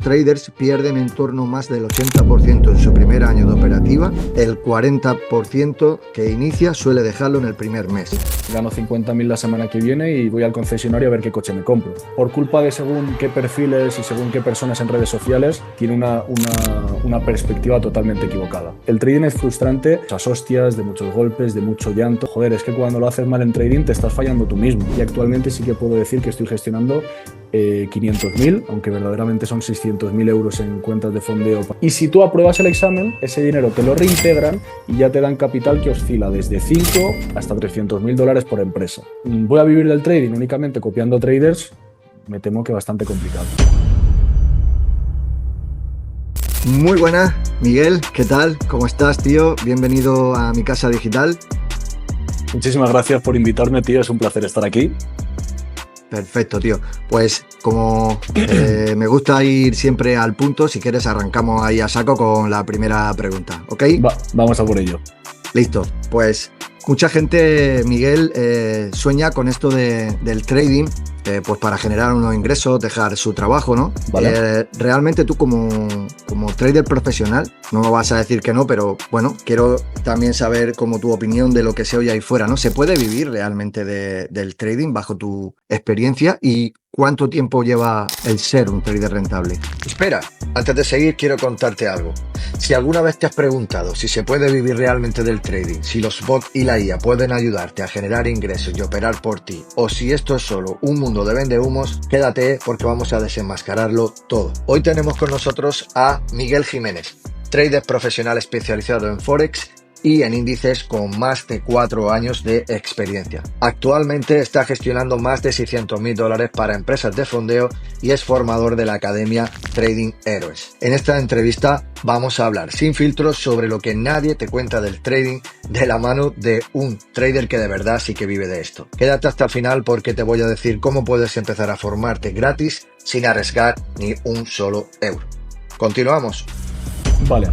traders pierden en torno más del 80% en su primer año de operativa. El 40% que inicia suele dejarlo en el primer mes. Gano 50.000 la semana que viene y voy al concesionario a ver qué coche me compro. Por culpa de según qué perfiles y según qué personas en redes sociales, tiene una perspectiva totalmente equivocada. El trading es frustrante, muchas hostias, de muchos golpes, de mucho llanto. Joder, es que cuando lo haces mal en trading te estás fallando tú mismo. Y actualmente sí que puedo decir que estoy gestionando 500.000, aunque verdaderamente son 600.000 euros en cuentas de fondeo. Y si tú apruebas el examen, ese dinero te lo reintegran y ya te dan capital que oscila desde 5 hasta 300.000 dólares por empresa. ¿Voy a vivir del trading únicamente copiando traders? Me temo que bastante complicado. Muy buenas, Miguel, ¿qué tal? ¿Cómo estás, tío? Bienvenido a mi casa digital. Muchísimas gracias por invitarme, tío. Es un placer estar aquí. Perfecto, tío. Pues como me gusta ir siempre al punto, si quieres arrancamos ahí a saco con la primera pregunta, ¿ok? Vamos a por ello. Listo. Pues mucha gente, Miguel, sueña con esto del trading, pues para generar unos ingresos, dejar su trabajo, ¿no? Vale. Realmente tú como trader profesional, no me vas a decir que no, pero bueno, quiero también saber como tu opinión de lo que se oye ahí fuera, ¿no? ¿Se puede vivir realmente del trading bajo tu experiencia y cuánto tiempo lleva el ser un trader rentable? Espera, antes de seguir quiero contarte algo. Si alguna vez te has preguntado si se puede vivir realmente del trading, si los bots y la IA pueden ayudarte a generar ingresos y operar por ti, o si esto es solo un mundo de vendehumos, quédate porque vamos a desenmascararlo todo. Hoy tenemos con nosotros a Miguel Jiménez, trader profesional especializado en Forex y en índices con más de 4 años de experiencia. Actualmente está gestionando más de 600.000 dólares para empresas de fondeo y es formador de la Academia Trading Heroes. En esta entrevista vamos a hablar sin filtros sobre lo que nadie te cuenta del trading de la mano de un trader que de verdad sí que vive de esto. Quédate hasta el final porque te voy a decir cómo puedes empezar a formarte gratis sin arriesgar ni un solo euro. Continuamos. Vale,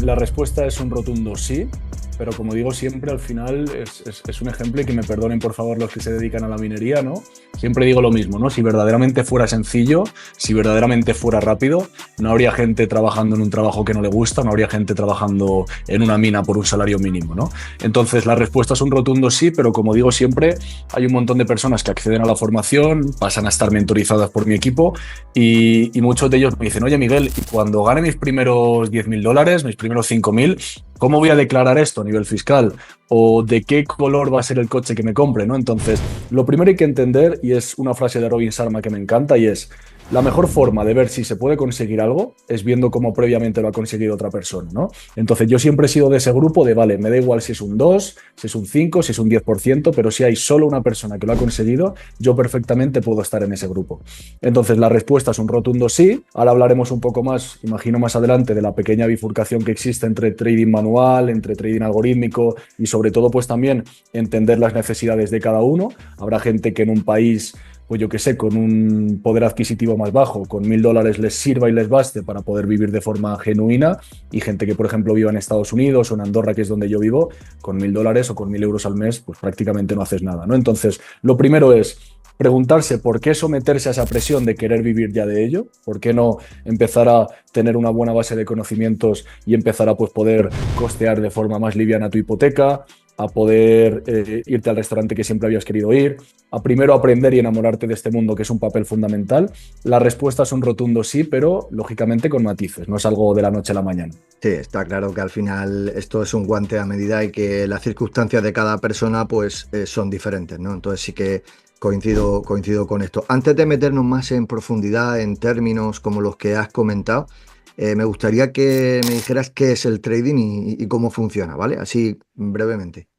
la respuesta es un rotundo sí, pero como digo siempre, al final es un ejemplo y que me perdonen por favor los que se dedican a la minería, ¿no? Siempre digo lo mismo, ¿no? Si verdaderamente fuera sencillo, si verdaderamente fuera rápido, no habría gente trabajando en un trabajo que no le gusta, no habría gente trabajando en una mina por un salario mínimo, ¿no? Entonces la respuesta es un rotundo sí, pero como digo siempre, hay un montón de personas que acceden a la formación, pasan a estar mentorizadas por mi equipo y muchos de ellos me dicen, oye Miguel, y cuando gane mis primeros 10.000 dólares, mis primeros 5.000, ¿cómo voy a declarar esto a nivel fiscal? ¿O de qué color va a ser el coche que me compre, ¿no? Entonces, lo primero hay que entender, y es una frase de Robin Sharma que me encanta, y es: la mejor forma de ver si se puede conseguir algo es viendo cómo previamente lo ha conseguido otra persona, ¿no? Entonces, yo siempre he sido de ese grupo de, vale, me da igual si es un 2, si es un 5, si es un 10%, pero si hay solo una persona que lo ha conseguido, yo perfectamente puedo estar en ese grupo. Entonces, la respuesta es un rotundo sí. Ahora hablaremos un poco más, imagino más adelante, de la pequeña bifurcación que existe entre trading manual, entre trading algorítmico y sobre todo, pues también entender las necesidades de cada uno. Habrá gente que en un país, pues yo que sé, con un poder adquisitivo más bajo, con 1.000 dólares les sirva y les baste para poder vivir de forma genuina, y gente que, por ejemplo, viva en Estados Unidos o en Andorra, que es donde yo vivo, con 1.000 dólares o con 1.000 euros al mes, pues prácticamente no haces nada, ¿no? Entonces, lo primero es preguntarse por qué someterse a esa presión de querer vivir ya de ello, por qué no empezar a tener una buena base de conocimientos y empezar a pues, poder costear de forma más liviana tu hipoteca, a poder irte al restaurante que siempre habías querido ir, a primero aprender y enamorarte de este mundo, que es un papel fundamental. La respuesta es un rotundo sí, pero lógicamente con matices, no es algo de la noche a la mañana. Sí, está claro que al final esto es un guante a medida y que las circunstancias de cada persona pues son diferentes, ¿no? Entonces sí que coincido con esto. Antes de meternos más en profundidad en términos como los que has comentado, me gustaría que me dijeras qué es el trading y cómo funciona, ¿vale? Así brevemente.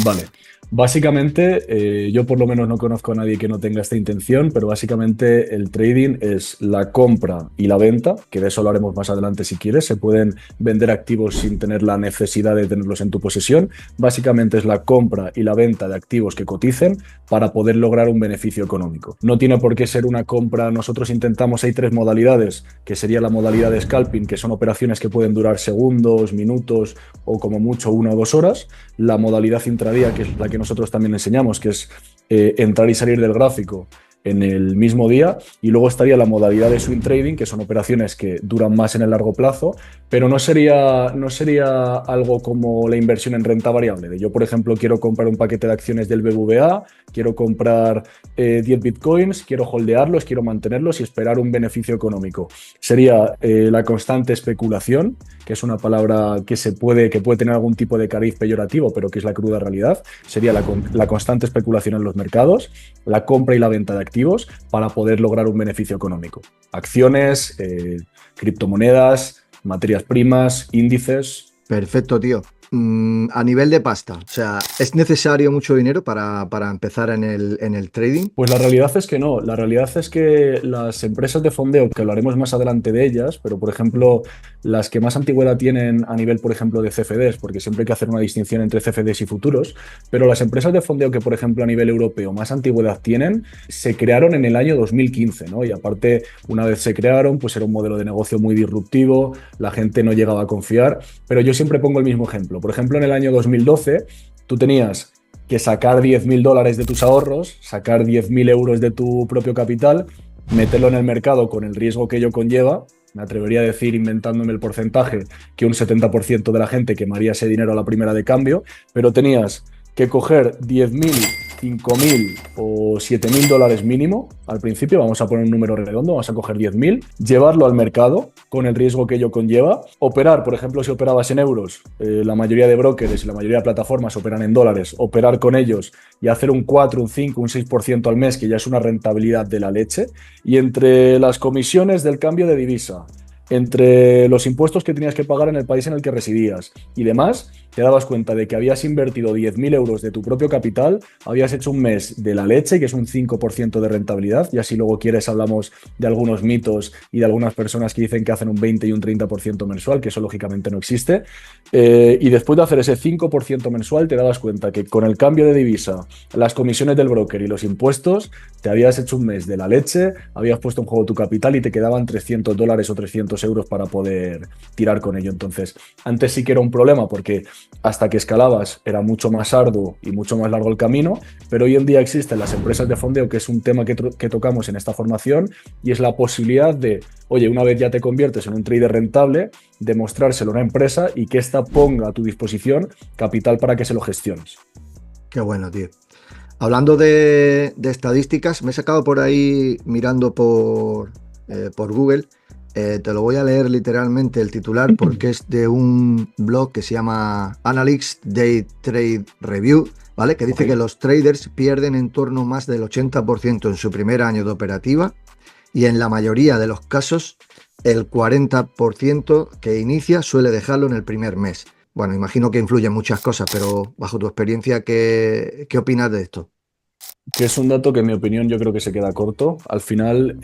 Vale. Básicamente, yo por lo menos no conozco a nadie que no tenga esta intención, pero básicamente el trading es la compra y la venta, que de eso lo haremos más adelante si quieres. Se pueden vender activos sin tener la necesidad de tenerlos en tu posesión. Básicamente es la compra y la venta de activos que coticen para poder lograr un beneficio económico. No tiene por qué ser una compra. Nosotros intentamos, hay 3 modalidades, que sería la modalidad de scalping, que son operaciones que pueden durar segundos, minutos o como mucho 1 o 2 horas. La modalidad intradía, que es la que nosotros también enseñamos, que es entrar y salir del gráfico en el mismo día, y luego estaría la modalidad de swing trading, que son operaciones que duran más en el largo plazo, pero no sería algo como la inversión en renta variable. Yo, por ejemplo, quiero comprar un paquete de acciones del BBVA, quiero comprar 10 bitcoins, quiero holdearlos, quiero mantenerlos y esperar un beneficio económico. Sería la constante especulación, que es una palabra que puede tener algún tipo de cariz peyorativo, pero que es la cruda realidad. Sería la constante especulación en los mercados, la compra y la venta de activos para poder lograr un beneficio económico. Acciones, criptomonedas, materias primas, índices. Perfecto, tío. A nivel de pasta, o sea, ¿es necesario mucho dinero para empezar en el trading? Pues la realidad es que no. La realidad es que las empresas de fondeo, que hablaremos más adelante de ellas, pero por ejemplo, las que más antigüedad tienen a nivel, por ejemplo, de CFDs, porque siempre hay que hacer una distinción entre CFDs y futuros, pero las empresas de fondeo que, por ejemplo, a nivel europeo más antigüedad tienen, se crearon en el año 2015, ¿no? Y aparte, una vez se crearon, pues era un modelo de negocio muy disruptivo, la gente no llegaba a confiar, pero yo siempre pongo el mismo ejemplo. Por ejemplo, en el año 2012, tú tenías que sacar 10.000 dólares de tus ahorros, sacar 10.000 euros de tu propio capital, meterlo en el mercado con el riesgo que ello conlleva. Me atrevería a decir, inventándome el porcentaje, que un 70% de la gente quemaría ese dinero a la primera de cambio, pero tenías que coger 10.000, 5.000 o 7.000 dólares mínimo al principio, vamos a poner un número redondo, vamos a coger 10.000, llevarlo al mercado con el riesgo que ello conlleva, operar, por ejemplo, si operabas en euros, la mayoría de brokers y la mayoría de plataformas operan en dólares, operar con ellos y hacer un 4, un 5, un 6% al mes, que ya es una rentabilidad de la leche, y entre las comisiones del cambio de divisa, entre los impuestos que tenías que pagar en el país en el que residías y demás, te dabas cuenta de que habías invertido 10.000 euros de tu propio capital, habías hecho un mes de la leche, que es un 5% de rentabilidad, y así luego quieres hablamos de algunos mitos y de algunas personas que dicen que hacen un 20 y un 30% mensual, que eso lógicamente no existe, y después de hacer ese 5% mensual te dabas cuenta que con el cambio de divisa, las comisiones del broker y los impuestos, te habías hecho un mes de la leche, habías puesto en juego tu capital y te quedaban 300 dólares o 300 euros para poder tirar con ello. Entonces, antes sí que era un problema porque hasta que escalabas era mucho más arduo y mucho más largo el camino, pero hoy en día existen las empresas de fondeo, que es un tema que tocamos en esta formación, y es la posibilidad de, oye, una vez ya te conviertes en un trader rentable, demostrárselo a una empresa y que ésta ponga a tu disposición capital para que se lo gestiones. Qué bueno, tío. Hablando de estadísticas, me he sacado por ahí mirando por Google. Te lo voy a leer literalmente el titular porque es de un blog que se llama Analytics Day Trade Review, ¿vale? Que dice que los traders pierden en torno a más del 80% en su primer año de operativa y en la mayoría de los casos el 40% que inicia suele dejarlo en el primer mes. Bueno, imagino que influyen muchas cosas, pero bajo tu experiencia, ¿qué opinas de esto? Que es un dato que en mi opinión yo creo que se queda corto. Al final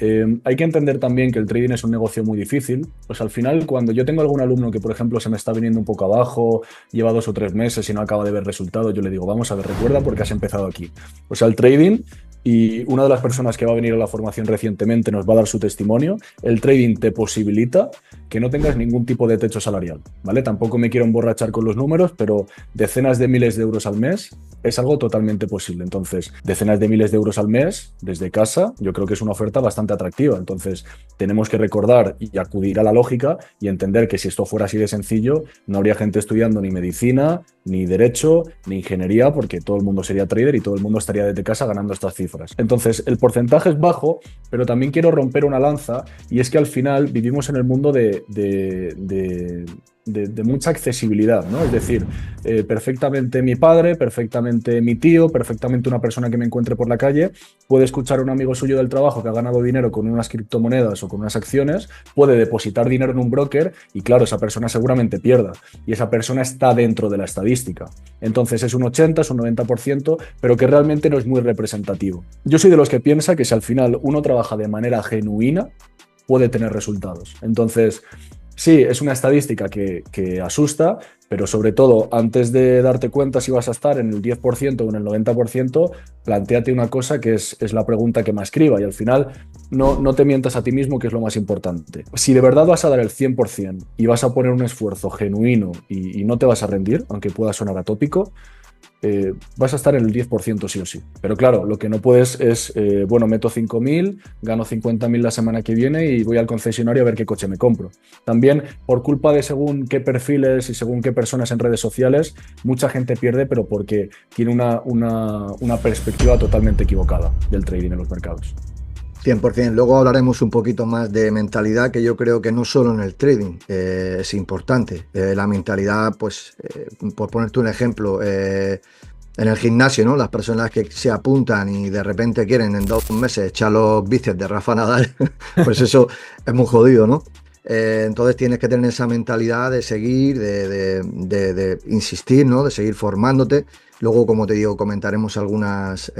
hay que entender también que el trading es un negocio muy difícil. Pues al final cuando yo tengo algún alumno que por ejemplo se me está viniendo un poco abajo, lleva 2 o 3 meses y no acaba de ver resultados, yo le digo, vamos a ver, recuerda porque has empezado aquí. O sea, el trading, y una de las personas que va a venir a la formación recientemente nos va a dar su testimonio, el trading te posibilita que no tengas ningún tipo de techo salarial, ¿vale? Tampoco me quiero emborrachar con los números, pero decenas de miles de euros al mes es algo totalmente posible. Entonces, decenas de miles de euros al mes desde casa, yo creo que es una oferta bastante atractiva. Entonces, tenemos que recordar y acudir a la lógica y entender que si esto fuera así de sencillo, no habría gente estudiando ni medicina, ni derecho, ni ingeniería, porque todo el mundo sería trader y todo el mundo estaría desde casa ganando estas cifras. Entonces, el porcentaje es bajo, pero también quiero romper una lanza, y es que al final vivimos en el mundo de mucha accesibilidad, ¿no? Es decir, perfectamente mi padre, perfectamente mi tío, perfectamente una persona que me encuentre por la calle puede escuchar a un amigo suyo del trabajo que ha ganado dinero con unas criptomonedas o con unas acciones, puede depositar dinero en un broker y claro, esa persona seguramente pierda y esa persona está dentro de la estadística. Entonces es un 80, es un 90%, pero que realmente no es muy representativo. Yo soy de los que piensa que si al final uno trabaja de manera genuina, puede tener resultados. Entonces, sí, es una estadística que asusta, pero sobre todo, antes de darte cuenta si vas a estar en el 10% o en el 90%, plantéate una cosa que es la pregunta que más criba, y al final no te mientas a ti mismo, que es lo más importante. Si de verdad vas a dar el 100% y vas a poner un esfuerzo genuino y no te vas a rendir, aunque pueda sonar atópico, vas a estar en el 10% sí o sí. Pero claro, lo que no puedes es, bueno, meto 5.000, gano 50.000 la semana que viene y voy al concesionario a ver qué coche me compro. También, por culpa de según qué perfiles y según qué personas en redes sociales, mucha gente pierde, pero porque tiene una perspectiva totalmente equivocada del trading en los mercados. 100%. Luego hablaremos un poquito más de mentalidad, que yo creo que no solo en el trading es importante. La mentalidad, pues, por ponerte un ejemplo, en el gimnasio, ¿no? Las personas que se apuntan y de repente quieren en 2 meses echar los bíceps de Rafa Nadal, pues eso es muy jodido, ¿no? Entonces tienes que tener esa mentalidad de seguir, de insistir, ¿no? De seguir formándote. Luego, como te digo, comentaremos algunas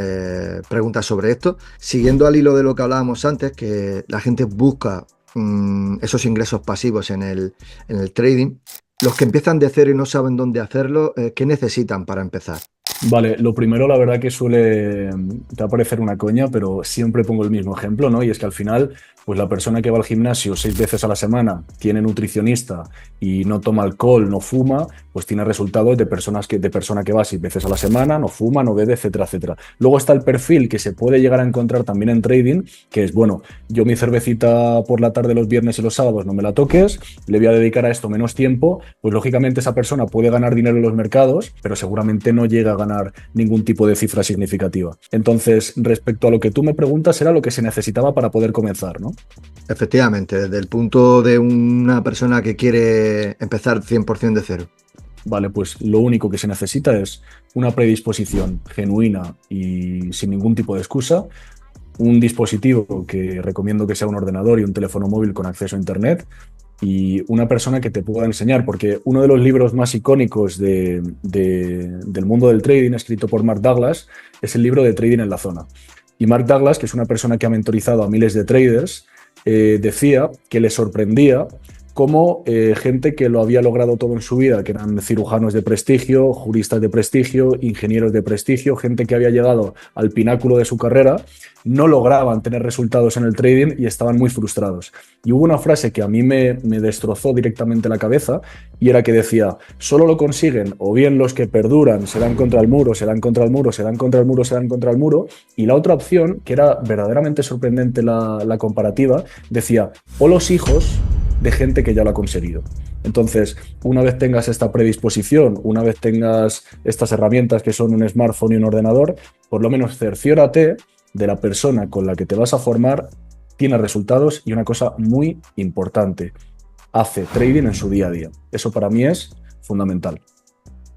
preguntas sobre esto. Siguiendo al hilo de lo que hablábamos antes, que la gente busca esos ingresos pasivos en el trading. Los que empiezan de cero y no saben dónde hacerlo, ¿qué necesitan para empezar? Vale, lo primero, la verdad que te va a parecer una coña, pero siempre pongo el mismo ejemplo, ¿no? Y es que al final, pues la persona que va al gimnasio 6 veces a la semana, tiene nutricionista y no toma alcohol, no fuma, pues tiene resultados de persona que va 6 veces a la semana, no fuma, no bebe, etcétera, etcétera. Luego está el perfil que se puede llegar a encontrar también en trading, que es, bueno, yo mi cervecita por la tarde los viernes y los sábados no me la toques, le voy a dedicar a esto menos tiempo, pues lógicamente esa persona puede ganar dinero en los mercados, pero seguramente no llega a ganar ningún tipo de cifra significativa. Entonces, respecto a lo que tú me preguntas, era lo que se necesitaba para poder comenzar, ¿no? Efectivamente, desde el punto de una persona que quiere empezar 100% de cero. Vale, pues lo único que se necesita es una predisposición genuina y sin ningún tipo de excusa, un dispositivo que recomiendo que sea un ordenador y un teléfono móvil con acceso a Internet, y una persona que te pueda enseñar, porque uno de los libros más icónicos del mundo del trading, escrito por Mark Douglas, es el libro de Trading en la Zona. Y Mark Douglas, que es una persona que ha mentorizado a miles de traders, decía que le sorprendía cómo gente que lo había logrado todo en su vida, que eran cirujanos de prestigio, juristas de prestigio, ingenieros de prestigio, gente que había llegado al pináculo de su carrera, no lograban tener resultados en el trading y estaban muy frustrados. Y hubo una frase que a mí me destrozó directamente la cabeza, y era que decía: solo lo consiguen o bien los que perduran, se dan contra el muro, se dan contra el muro, se dan contra el muro, se dan contra el muro. Y la otra opción, que era verdaderamente sorprendente la comparativa, decía: o los hijos de gente que ya lo ha conseguido. Entonces, una vez tengas esta predisposición, una vez tengas estas herramientas que son un smartphone y un ordenador, por lo menos cerciórate de la persona con la que te vas a formar tiene resultados, y una cosa muy importante: hace trading en su día a día. Eso para mí es fundamental.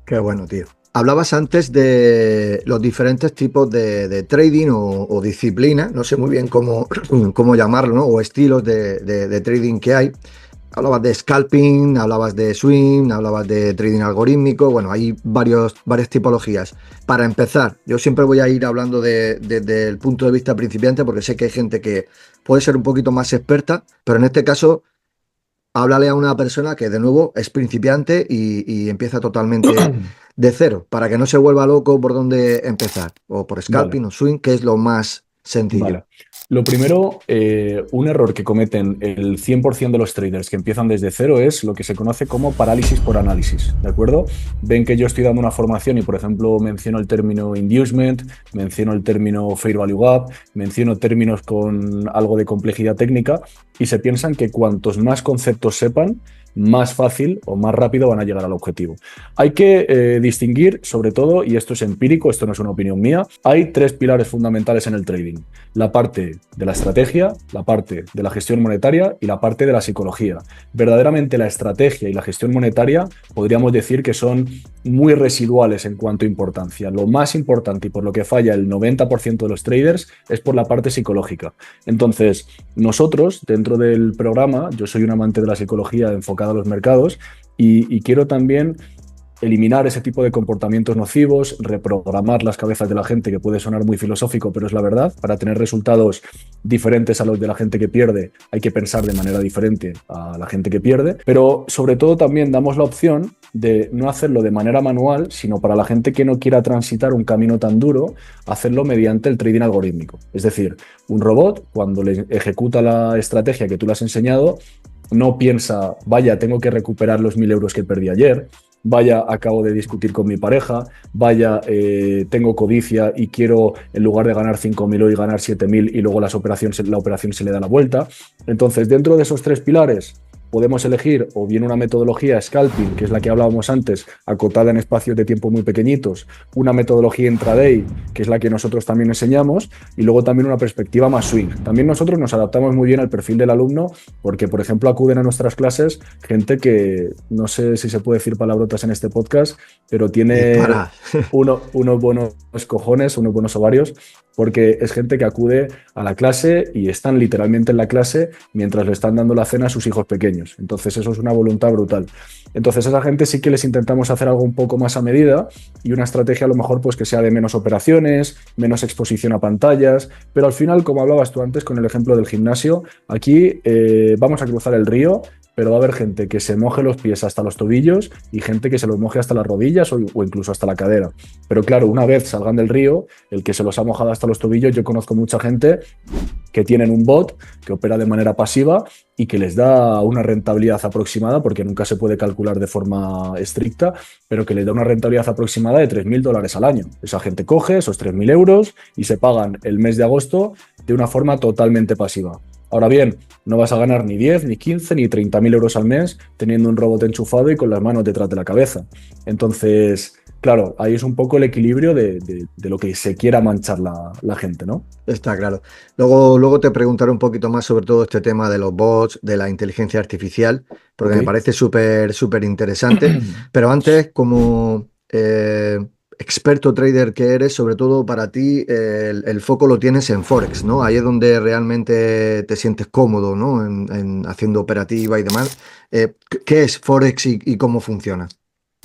Qué bueno, tío. Hablabas antes de los diferentes tipos de trading o disciplinas, no sé muy bien cómo llamarlo, ¿no? O estilos de trading que hay. Hablabas de scalping, hablabas de swing, hablabas de trading algorítmico. Bueno, hay varias tipologías. Para empezar, yo siempre voy a ir hablando desde el punto de vista principiante, porque sé que hay gente que puede ser un poquito más experta, pero en este caso, háblale a una persona que de nuevo es principiante y empieza totalmente de cero, para que no se vuelva loco por dónde empezar, o por scalping Vale. o swing, que es lo más sencillo. Vale. Lo primero, un error que cometen el 100% de los traders que empiezan desde cero es lo que se conoce como parálisis por análisis, ¿de acuerdo? Ven que yo estoy dando una formación y, por ejemplo, menciono el término inducement, menciono el término fair value gap, menciono términos con algo de complejidad técnica, y se piensan que cuantos más conceptos sepan, más fácil o más rápido van a llegar al objetivo. Hay que distinguir, sobre todo, y esto es empírico, esto no es una opinión mía, hay 3 pilares fundamentales en el trading: la parte de la estrategia, la parte de la gestión monetaria y la parte de la psicología. Verdaderamente la estrategia y la gestión monetaria podríamos decir que son muy residuales en cuanto a importancia. Lo más importante, y por lo que falla el 90% de los traders, es por la parte psicológica. Entonces, nosotros, dentro del programa, yo soy un amante de la psicología enfocada a los mercados, y quiero también eliminar ese tipo de comportamientos nocivos, reprogramar las cabezas de la gente, que puede sonar muy filosófico, pero es la verdad. Para tener resultados diferentes a los de la gente que pierde, hay que pensar de manera diferente a la gente que pierde, pero sobre todo también damos la opción de no hacerlo de manera manual, sino para la gente que no quiera transitar un camino tan duro, hacerlo mediante el trading algorítmico. Es decir, un robot, cuando le ejecuta la estrategia que tú le has enseñado, no piensa: vaya, tengo que recuperar los 1.000 euros que perdí ayer, vaya, acabo de discutir con mi pareja, vaya, tengo codicia y quiero, en lugar de ganar 5.000 hoy, ganar 7.000 y luego la operación se le da la vuelta. Entonces, dentro de esos tres pilares, podemos elegir o bien una metodología scalping, que es la que hablábamos antes, acotada en espacios de tiempo muy pequeñitos, una metodología intraday, que es la que nosotros también enseñamos, y luego también una perspectiva más swing. También nosotros nos adaptamos muy bien al perfil del alumno, porque, por ejemplo, acuden a nuestras clases gente que, no sé si se puede decir palabrotas en este podcast, pero tiene unos buenos cojones, unos buenos ovarios, porque es gente que acude a la clase y están literalmente en la clase mientras le están dando la cena a sus hijos pequeños. Entonces eso es una voluntad brutal. Entonces a esa gente sí que les intentamos hacer algo un poco más a medida y una estrategia a lo mejor pues que sea de menos operaciones, menos exposición a pantallas, pero al final, como hablabas tú antes con el ejemplo del gimnasio, aquí vamos a cruzar el río, pero va a haber gente que se moje los pies hasta los tobillos y gente que se los moje hasta las rodillas o incluso hasta la cadera. Pero claro, una vez salgan del río, el que se los ha mojado hasta los tobillos, yo conozco mucha gente que tienen un bot que opera de manera pasiva y que les da una rentabilidad aproximada, porque nunca se puede calcular de forma estricta, pero que les da una rentabilidad aproximada de $3.000 al año. Esa gente coge esos 3.000 euros y se pagan el mes de agosto de una forma totalmente pasiva. Ahora bien, no vas a ganar ni 10, ni 15, ni 30.000 euros al mes teniendo un robot enchufado y con las manos detrás de la cabeza. Entonces, claro, ahí es un poco el equilibrio de lo que se quiera manchar la gente, ¿no? Está claro. Luego te preguntaré un poquito más sobre todo este tema de los bots, de la inteligencia artificial, porque me parece súper interesante. Pero antes, como experto trader que eres, sobre todo para ti, el foco lo tienes en Forex, ¿no? Ahí es donde realmente te sientes cómodo, ¿no? En haciendo operativa y demás. ¿Qué es Forex y cómo funciona?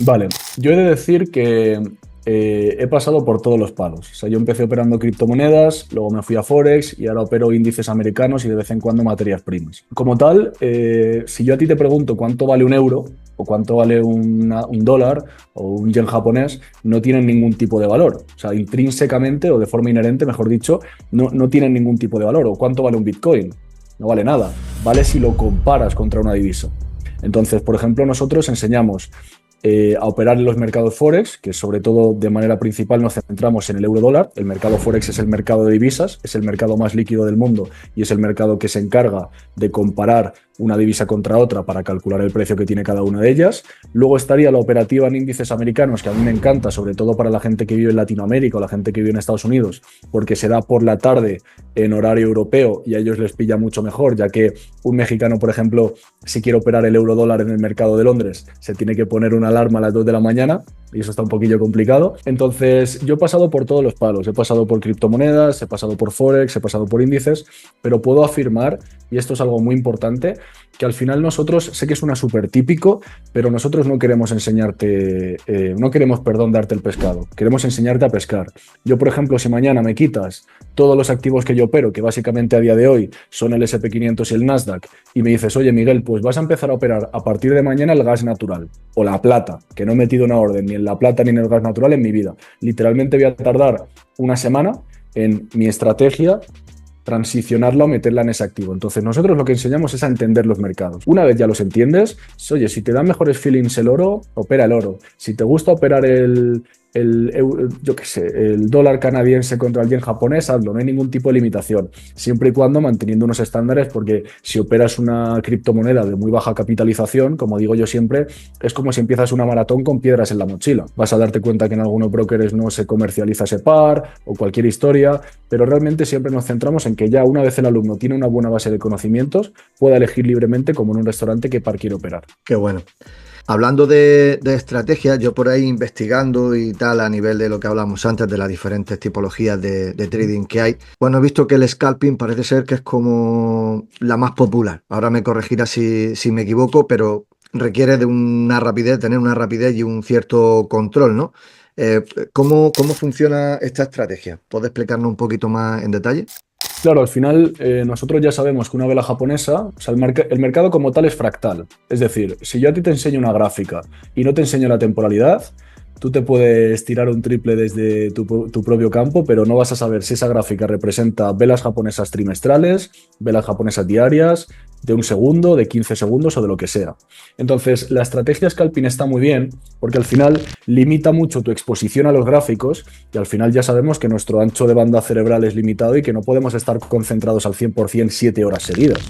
Vale, yo he de decir que he pasado por todos los palos. O sea, yo empecé operando criptomonedas, luego me fui a Forex y ahora opero índices americanos y de vez en cuando materias primas. Como tal, si yo a ti te pregunto cuánto vale un euro o cuánto vale un dólar o un yen japonés, no tienen ningún tipo de valor. O sea, intrínsecamente o de forma inherente, mejor dicho, no tienen ningún tipo de valor. O cuánto vale un Bitcoin. No vale nada. Vale si lo comparas contra una divisa. Entonces, por ejemplo, nosotros enseñamos a operar en los mercados Forex, que sobre todo de manera principal nos centramos en el euro dólar. El mercado Forex es el mercado de divisas, es el mercado más líquido del mundo y es el mercado que se encarga de comparar una divisa contra otra para calcular el precio que tiene cada una de ellas. Luego estaría la operativa en índices americanos, que a mí me encanta, sobre todo para la gente que vive en Latinoamérica o la gente que vive en Estados Unidos, porque se da por la tarde en horario europeo y a ellos les pilla mucho mejor, ya que un mexicano, por ejemplo, si quiere operar el euro dólar en el mercado de Londres, se tiene que poner una alarma a las 2 de la mañana y eso está un poquillo complicado. Entonces, yo he pasado por todos los palos, he pasado por criptomonedas, he pasado por Forex, he pasado por índices, pero puedo afirmar, y esto es algo muy importante, que al final nosotros, sé que suena súper típico, pero nosotros no queremos enseñarte, darte el pescado, queremos enseñarte a pescar. Yo, por ejemplo, si mañana me quitas todos los activos que yo opero, que básicamente a día de hoy son el SP500 y el Nasdaq, y me dices, oye Miguel, pues vas a empezar a operar a partir de mañana el gas natural o la plata, que no he metido una orden ni en la plata ni en el gas natural en mi vida. Literalmente voy a tardar una semana en mi estrategia transicionarla o meterla en ese activo. Entonces nosotros lo que enseñamos es a entender los mercados. Una vez ya los entiendes, oye, si te dan mejores feelings el oro, opera el oro. Si te gusta operar el dólar canadiense contra el yen japonés, hazlo, no hay ningún tipo de limitación, siempre y cuando manteniendo unos estándares, porque si operas una criptomoneda de muy baja capitalización, como digo yo siempre, es como si empiezas una maratón con piedras en la mochila. Vas a darte cuenta que en algunos brokers no se comercializa ese par o cualquier historia, pero realmente siempre nos centramos en que ya una vez el alumno tiene una buena base de conocimientos, pueda elegir libremente como en un restaurante qué par quiere operar. Qué bueno. Hablando de estrategias, yo por ahí investigando y tal a nivel de lo que hablamos antes de las diferentes tipologías de trading que hay, bueno, he visto que el scalping parece ser que es como la más popular. Ahora me corregirás si me equivoco, pero requiere de una rapidez, tener una rapidez y un cierto control, ¿no? ¿Cómo funciona esta estrategia? ¿Puedes explicarnos un poquito más en detalle? Claro, al final nosotros ya sabemos que una vela japonesa, o sea, el mercado como tal es fractal. Es decir, si yo a ti te enseño una gráfica y no te enseño la temporalidad, Tú te puedes tirar un triple desde tu propio campo, pero no vas a saber si esa gráfica representa velas japonesas trimestrales, velas japonesas diarias, de 1 segundo, de 15 segundos o de lo que sea. Entonces, la estrategia scalping está muy bien porque al final limita mucho tu exposición a los gráficos y al final ya sabemos que nuestro ancho de banda cerebral es limitado y que no podemos estar concentrados al 100% 7 horas seguidas.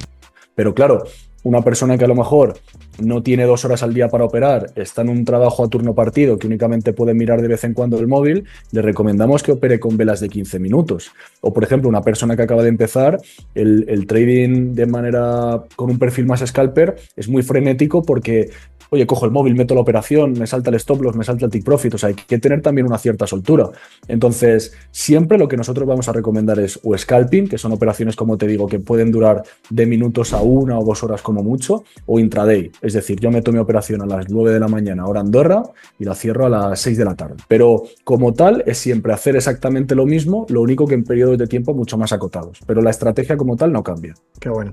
Pero claro, una persona que a lo mejor no tiene 2 horas al día para operar, está en un trabajo a turno partido que únicamente puede mirar de vez en cuando el móvil, le recomendamos que opere con velas de 15 minutos. O, por ejemplo, una persona que acaba de empezar, el trading de manera con un perfil más scalper es muy frenético porque, oye, cojo el móvil, meto la operación, me salta el stop loss, me salta el take profit, o sea, hay que tener también una cierta soltura. Entonces, siempre lo que nosotros vamos a recomendar es o scalping, que son operaciones, como te digo, que pueden durar de minutos a 1 o 2 horas como mucho, o intraday. Es decir, yo meto mi operación a las 9 de la mañana, hora Andorra, y la cierro a las 6 de la tarde. Pero como tal, es siempre hacer exactamente lo mismo, lo único que en periodos de tiempo mucho más acotados. Pero la estrategia como tal no cambia. Qué bueno.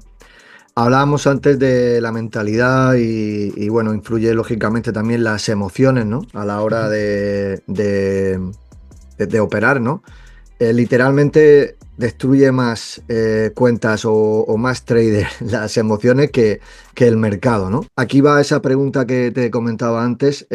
Hablábamos antes de la mentalidad y bueno, influye lógicamente también las emociones, ¿no? A la hora de operar, ¿no? Literalmente destruye más cuentas o más traders las emociones que el mercado, ¿no? Aquí va esa pregunta que te comentaba antes,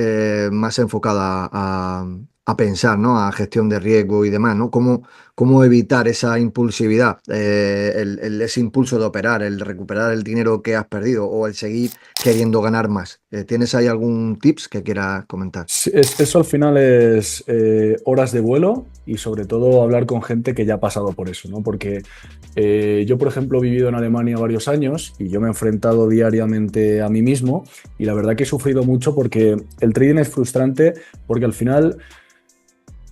más enfocada a pensar, ¿no? A gestión de riesgo y demás, ¿no? ¿Cómo evitar esa impulsividad, ese impulso de operar, el recuperar el dinero que has perdido o el seguir queriendo ganar más? ¿Tienes ahí algún tips que quieras comentar? Sí, eso al final es horas de vuelo y sobre todo hablar con gente que ya ha pasado por eso, ¿no? Porque yo, por ejemplo, he vivido en Alemania varios años y yo me he enfrentado diariamente a mí mismo y la verdad que he sufrido mucho porque el trading es frustrante porque al final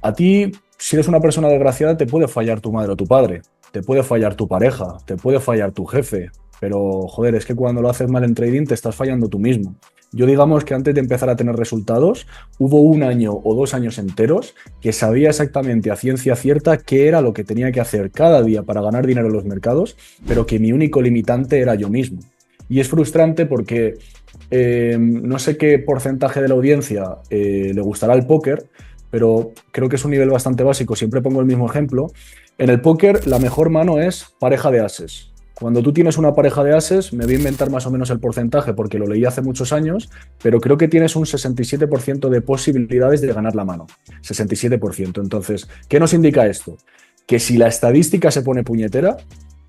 a ti, si eres una persona desgraciada, te puede fallar tu madre o tu padre, te puede fallar tu pareja, te puede fallar tu jefe, pero joder, es que cuando lo haces mal en trading te estás fallando tú mismo. Yo digamos que antes de empezar a tener resultados, hubo 1 año o 2 años enteros que sabía exactamente a ciencia cierta qué era lo que tenía que hacer cada día para ganar dinero en los mercados, pero que mi único limitante era yo mismo. Y es frustrante porque no sé qué porcentaje de la audiencia le gustará el póker, pero creo que es un nivel bastante básico. Siempre pongo el mismo ejemplo. En el póker, la mejor mano es pareja de ases. Cuando tú tienes una pareja de ases, me voy a inventar más o menos el porcentaje porque lo leí hace muchos años, pero creo que tienes un 67% de posibilidades de ganar la mano. 67%. Entonces, ¿qué nos indica esto? Que si la estadística se pone puñetera,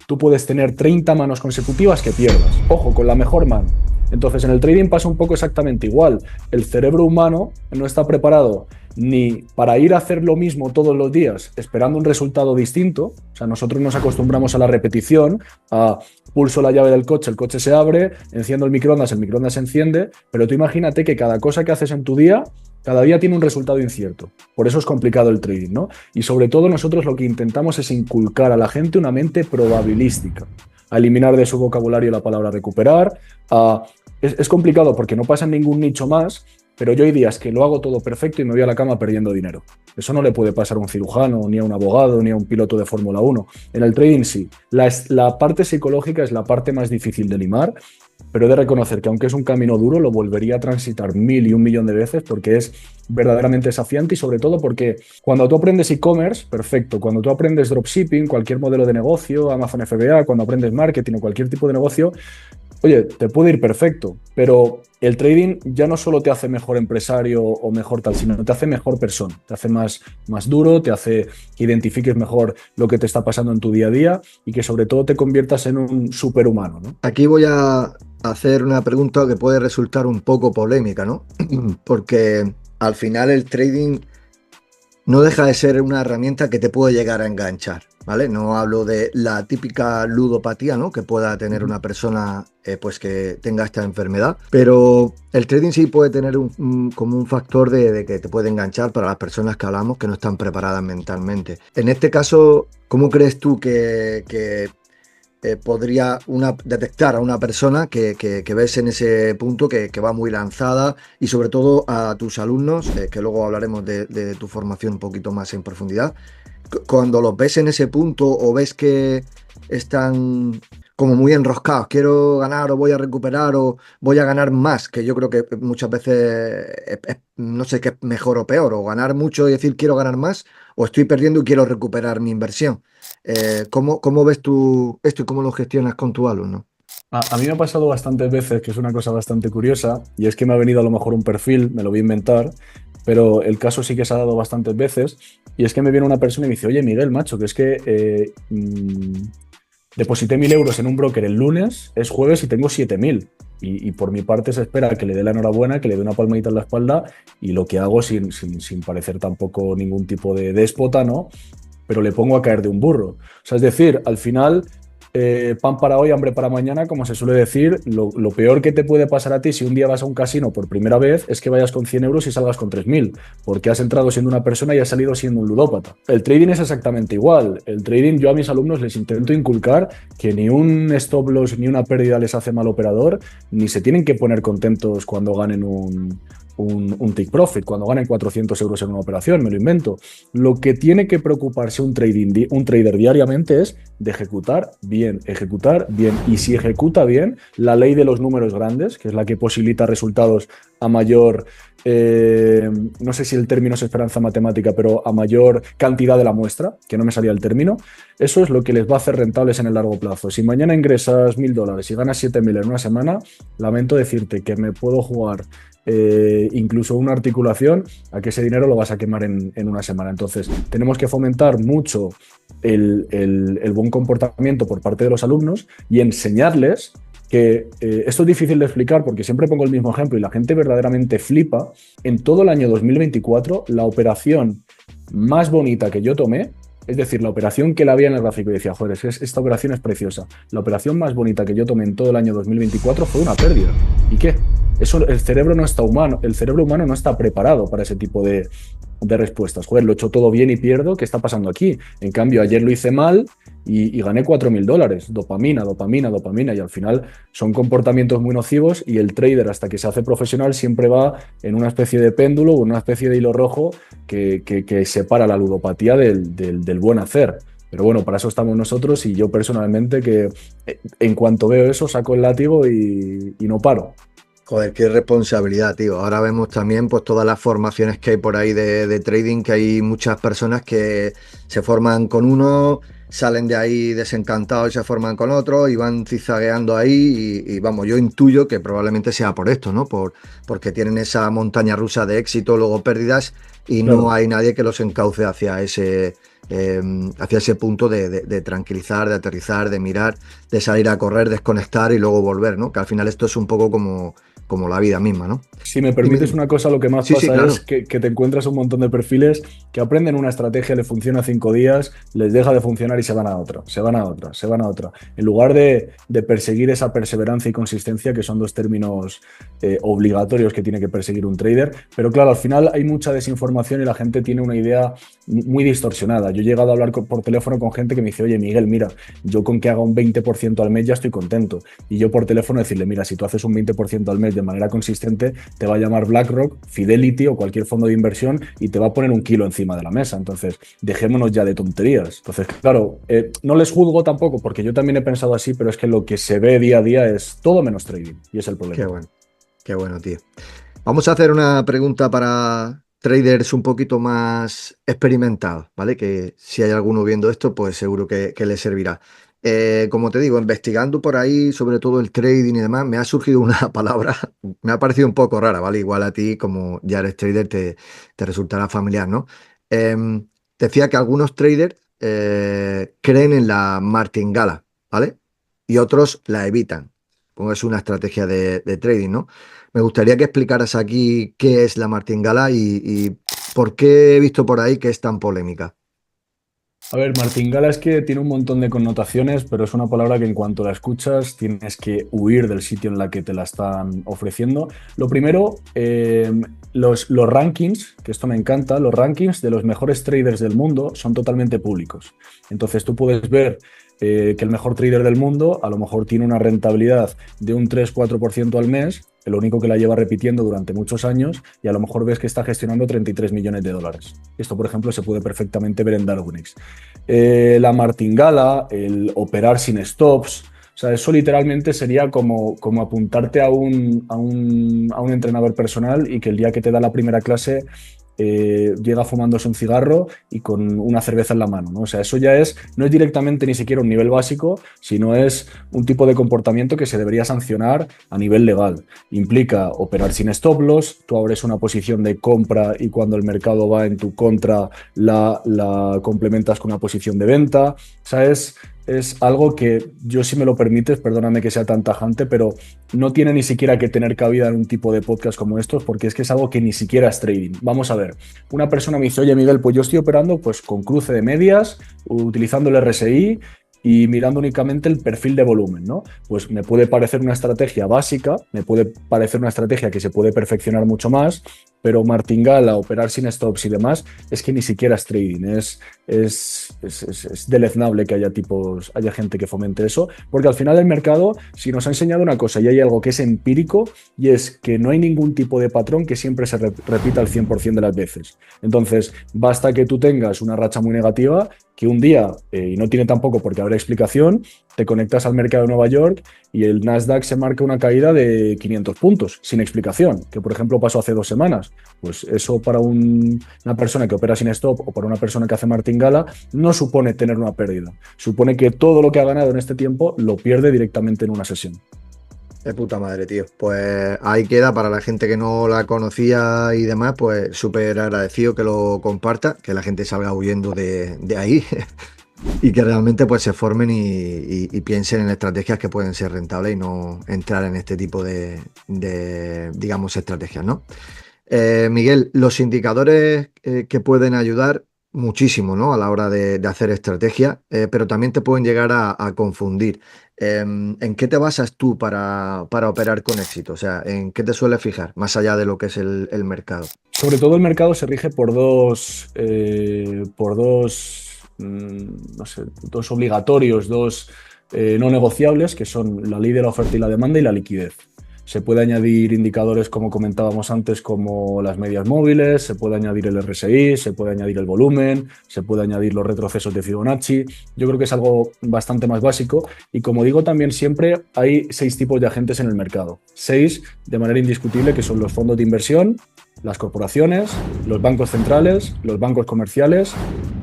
tú puedes tener 30 manos consecutivas que pierdas. Ojo, con la mejor mano. Entonces, en el trading pasa un poco exactamente igual. El cerebro humano no está preparado ni para ir a hacer lo mismo todos los días esperando un resultado distinto. O sea, nosotros nos acostumbramos a la repetición, a pulso la llave del coche, el coche se abre, enciendo el microondas se enciende, pero tú imagínate que cada cosa que haces en tu día, cada día tiene un resultado incierto. Por eso es complicado el trading, ¿no? Y sobre todo nosotros lo que intentamos es inculcar a la gente una mente probabilística, a eliminar de su vocabulario la palabra recuperar. Es complicado porque no pasa en ningún nicho más, pero yo hay días que lo hago todo perfecto y me voy a la cama perdiendo dinero. Eso no le puede pasar a un cirujano, ni a un abogado, ni a un piloto de Fórmula 1. En el trading sí. La parte psicológica es la parte más difícil de limar, pero he de reconocer que aunque es un camino duro, lo volvería a transitar 1000 y 1.000.000 de veces porque es verdaderamente desafiante y sobre todo porque cuando tú aprendes e-commerce, perfecto. Cuando tú aprendes dropshipping, cualquier modelo de negocio, Amazon FBA, cuando aprendes marketing o cualquier tipo de negocio, oye, te puede ir perfecto, pero el trading ya no solo te hace mejor empresario o mejor tal, sino te hace mejor persona, te hace más duro, te hace que identifiques mejor lo que te está pasando en tu día a día y que sobre todo te conviertas en un superhumano, ¿no? Aquí voy a hacer una pregunta que puede resultar un poco polémica, ¿no? Porque al final el trading no deja de ser una herramienta que te puede llegar a enganchar, ¿vale? No hablo de la típica ludopatía, ¿no? Que pueda tener una persona pues que tenga esta enfermedad, pero el trading sí puede tener como un factor de que te puede enganchar para las personas que hablamos que no están preparadas mentalmente. En este caso, ¿cómo crees tú que podría detectar a una persona que ves en ese punto que va muy lanzada y sobre todo a tus alumnos, que luego hablaremos de tu formación un poquito más en profundidad, cuando los ves en ese punto o ves que están como muy enroscados. Quiero ganar o voy a recuperar o voy a ganar más, que yo creo que muchas veces no sé qué es mejor o peor, o ganar mucho y decir quiero ganar más, o estoy perdiendo y quiero recuperar mi inversión. ¿Cómo ves tú esto y cómo lo gestionas con tu alumno? A mí me ha pasado bastantes veces, que es una cosa bastante curiosa, y es que me ha venido a lo mejor un perfil, me lo voy a inventar, pero el caso sí que se ha dado bastantes veces, y es que me viene una persona y me dice, oye Miguel, macho, que es que deposité 1.000 euros en un broker el lunes, es jueves y tengo 7.000. Y por mi parte se espera que le dé la enhorabuena, que le dé una palmadita en la espalda, y lo que hago sin parecer tampoco ningún tipo de déspota, ¿no? Pero le pongo a caer de un burro. O sea, es decir, al final, pan para hoy, hambre para mañana, como se suele decir, lo peor que te puede pasar a ti si un día vas a un casino por primera vez es que vayas con 100 euros y salgas con 3.000, porque has entrado siendo una persona y has salido siendo un ludópata. El trading es exactamente igual. El trading, yo a mis alumnos les intento inculcar que ni un stop loss ni una pérdida les hace mal operador, ni se tienen que poner contentos cuando ganen un take profit, cuando ganen 400 euros en una operación, me lo invento. Lo que tiene que preocuparse un trader diariamente es de ejecutar bien. Y si ejecuta bien, la ley de los números grandes, que es la que posibilita resultados a mayor, no sé si el término es esperanza matemática, pero a mayor cantidad de la muestra, que no me salía el término, eso es lo que les va a hacer rentables en el largo plazo. Si mañana ingresas 1.000 dólares y ganas 7.000 en una semana, lamento decirte que me puedo jugar incluso una articulación a que ese dinero lo vas a quemar en una semana. Entonces, tenemos que fomentar mucho el buen comportamiento por parte de los alumnos y enseñarles que esto es difícil de explicar porque siempre pongo el mismo ejemplo y la gente verdaderamente flipa. En todo el año 2024, la operación más bonita que yo tomé, es decir, la operación que la veía en el gráfico y decía, joder, esta operación es preciosa. La operación más bonita que yo tomé en todo el año 2024 fue una pérdida. ¿Y qué? Eso, el cerebro no está humano, el cerebro humano no está preparado para ese tipo de respuestas. Joder, lo he hecho todo bien y pierdo, ¿qué está pasando aquí? En cambio, ayer lo hice mal y gané 4.000 dólares. Dopamina, y al final son comportamientos muy nocivos y el trader, hasta que se hace profesional, siempre va en una especie de péndulo o en una especie de hilo rojo que separa la ludopatía del buen hacer. Pero bueno, para eso estamos nosotros y yo personalmente que en cuanto veo eso saco el látigo y no paro. Joder, qué responsabilidad, tío. Ahora vemos también pues todas las formaciones que hay por ahí de trading, que hay muchas personas que se forman con uno, salen de ahí desencantados y se forman con otro y van zigzagueando ahí y vamos, yo intuyo que probablemente sea por esto, ¿no? Porque tienen esa montaña rusa de éxito, luego pérdidas y Claro. no hay nadie que los encauce hacia ese punto de tranquilizar, de aterrizar, de mirar, de salir a correr, desconectar y luego volver, ¿no? Que al final esto es un poco como la vida misma, ¿no? Si me Y permites una cosa, lo que más sí, sí, pasa claro. es que te encuentras un montón de perfiles que aprenden una estrategia, le funciona 5 días, les deja de funcionar y se van a otra, se van a otra, se van a otra. En lugar de perseguir esa perseverancia y consistencia, que son dos términos obligatorios que tiene que perseguir un trader. Pero claro, al final hay mucha desinformación y la gente tiene una idea muy distorsionada. Yo he llegado a hablar por teléfono con gente que me dice, oye Miguel, mira, yo con que haga un 20% al mes ya estoy contento. Y yo por teléfono decirle, mira, si tú haces un 20% al mes de manera consistente, te va a llamar BlackRock, Fidelity o cualquier fondo de inversión y te va a poner un kilo encima de la mesa. Entonces, dejémonos ya de tonterías. Entonces, claro, no les juzgo tampoco porque yo también he pensado así, pero es que lo que se ve día a día es todo menos trading y es el problema. Qué bueno, tío. Vamos a hacer una pregunta para traders un poquito más experimentados, ¿vale? Que si hay alguno viendo esto, pues seguro que les servirá. Como te digo, investigando por ahí sobre todo el trading y demás, me ha surgido una palabra, me ha parecido un poco rara, ¿vale? Igual a ti, como ya eres trader, te resultará familiar, ¿no? Decía que algunos traders creen en la martingala, ¿vale? Y otros la evitan. Como es una estrategia de trading, ¿no? Me gustaría que explicaras aquí qué es la martingala y por qué he visto por ahí que es tan polémica. A ver, martingala es que tiene un montón de connotaciones, pero es una palabra que en cuanto la escuchas tienes que huir del sitio en la que te la están ofreciendo. Lo primero, los rankings, que esto me encanta, los rankings de los mejores traders del mundo son totalmente públicos. Entonces tú puedes ver que el mejor trader del mundo a lo mejor tiene una rentabilidad de un 3-4% al mes, lo único que la lleva repitiendo durante muchos años y a lo mejor ves que está gestionando 33 millones de dólares. Esto, por ejemplo, se puede perfectamente ver en Darwinex. La martingala, el operar sin stops, o sea, eso literalmente sería como apuntarte a un entrenador personal y que el día que te da la primera clase llega fumándose un cigarro y con una cerveza en la mano, ¿no? O sea, eso ya no es directamente ni siquiera un nivel básico, sino es un tipo de comportamiento que se debería sancionar a nivel legal. Implica operar sin stop loss, tú abres una posición de compra y cuando el mercado va en tu contra la complementas con una posición de venta. O sea, es algo que yo, si me lo permites, perdóname que sea tan tajante, pero no tiene ni siquiera que tener cabida en un tipo de podcast como estos, porque es que es algo que ni siquiera es trading. Vamos a ver, una persona me dice, oye Miguel, pues yo estoy operando pues con cruce de medias, utilizando el RSI y mirando únicamente el perfil de volumen, ¿no? Pues me puede parecer una estrategia básica, me puede parecer una estrategia que se puede perfeccionar mucho más, pero martingala, operar sin stops y demás, es que ni siquiera es trading, es deleznable que haya gente que fomente eso, porque al final el mercado, si nos ha enseñado una cosa y hay algo que es empírico, y es que no hay ningún tipo de patrón que siempre se repita al 100% de las veces. Entonces, basta que tú tengas una racha muy negativa, que un día, y no tiene tampoco por qué haber explicación, te conectas al mercado de Nueva York y el Nasdaq se marca una caída de 500 puntos, sin explicación, que por ejemplo pasó hace 2 semanas. Pues eso para una persona que opera sin stop o para una persona que hace martingala no supone tener una pérdida. Supone que todo lo que ha ganado en este tiempo lo pierde directamente en una sesión. De puta madre, tío. Pues ahí queda para la gente que no la conocía y demás, pues súper agradecido que lo comparta, que la gente salga huyendo de ahí y que realmente pues se formen y piensen en estrategias que pueden ser rentables y no entrar en este tipo de digamos, estrategias, ¿no? Miguel, los indicadores que pueden ayudar muchísimo, ¿no? A la hora de hacer estrategia, pero también te pueden llegar a confundir. ¿En qué te basas tú para operar con éxito? O sea, ¿en qué te sueles fijar, más allá de lo que es el mercado? Sobre todo el mercado se rige por dos no sé, dos obligatorios, dos no negociables, que son la ley de la oferta y la demanda y la liquidez. Se puede añadir indicadores, como comentábamos antes, como las medias móviles, se puede añadir el RSI, se puede añadir el volumen, se puede añadir los retrocesos de Fibonacci. Yo creo que es algo bastante más básico y, como digo también siempre, hay 6 tipos de agentes en el mercado. 6 de manera indiscutible, que son los fondos de inversión, las corporaciones, los bancos centrales, los bancos comerciales,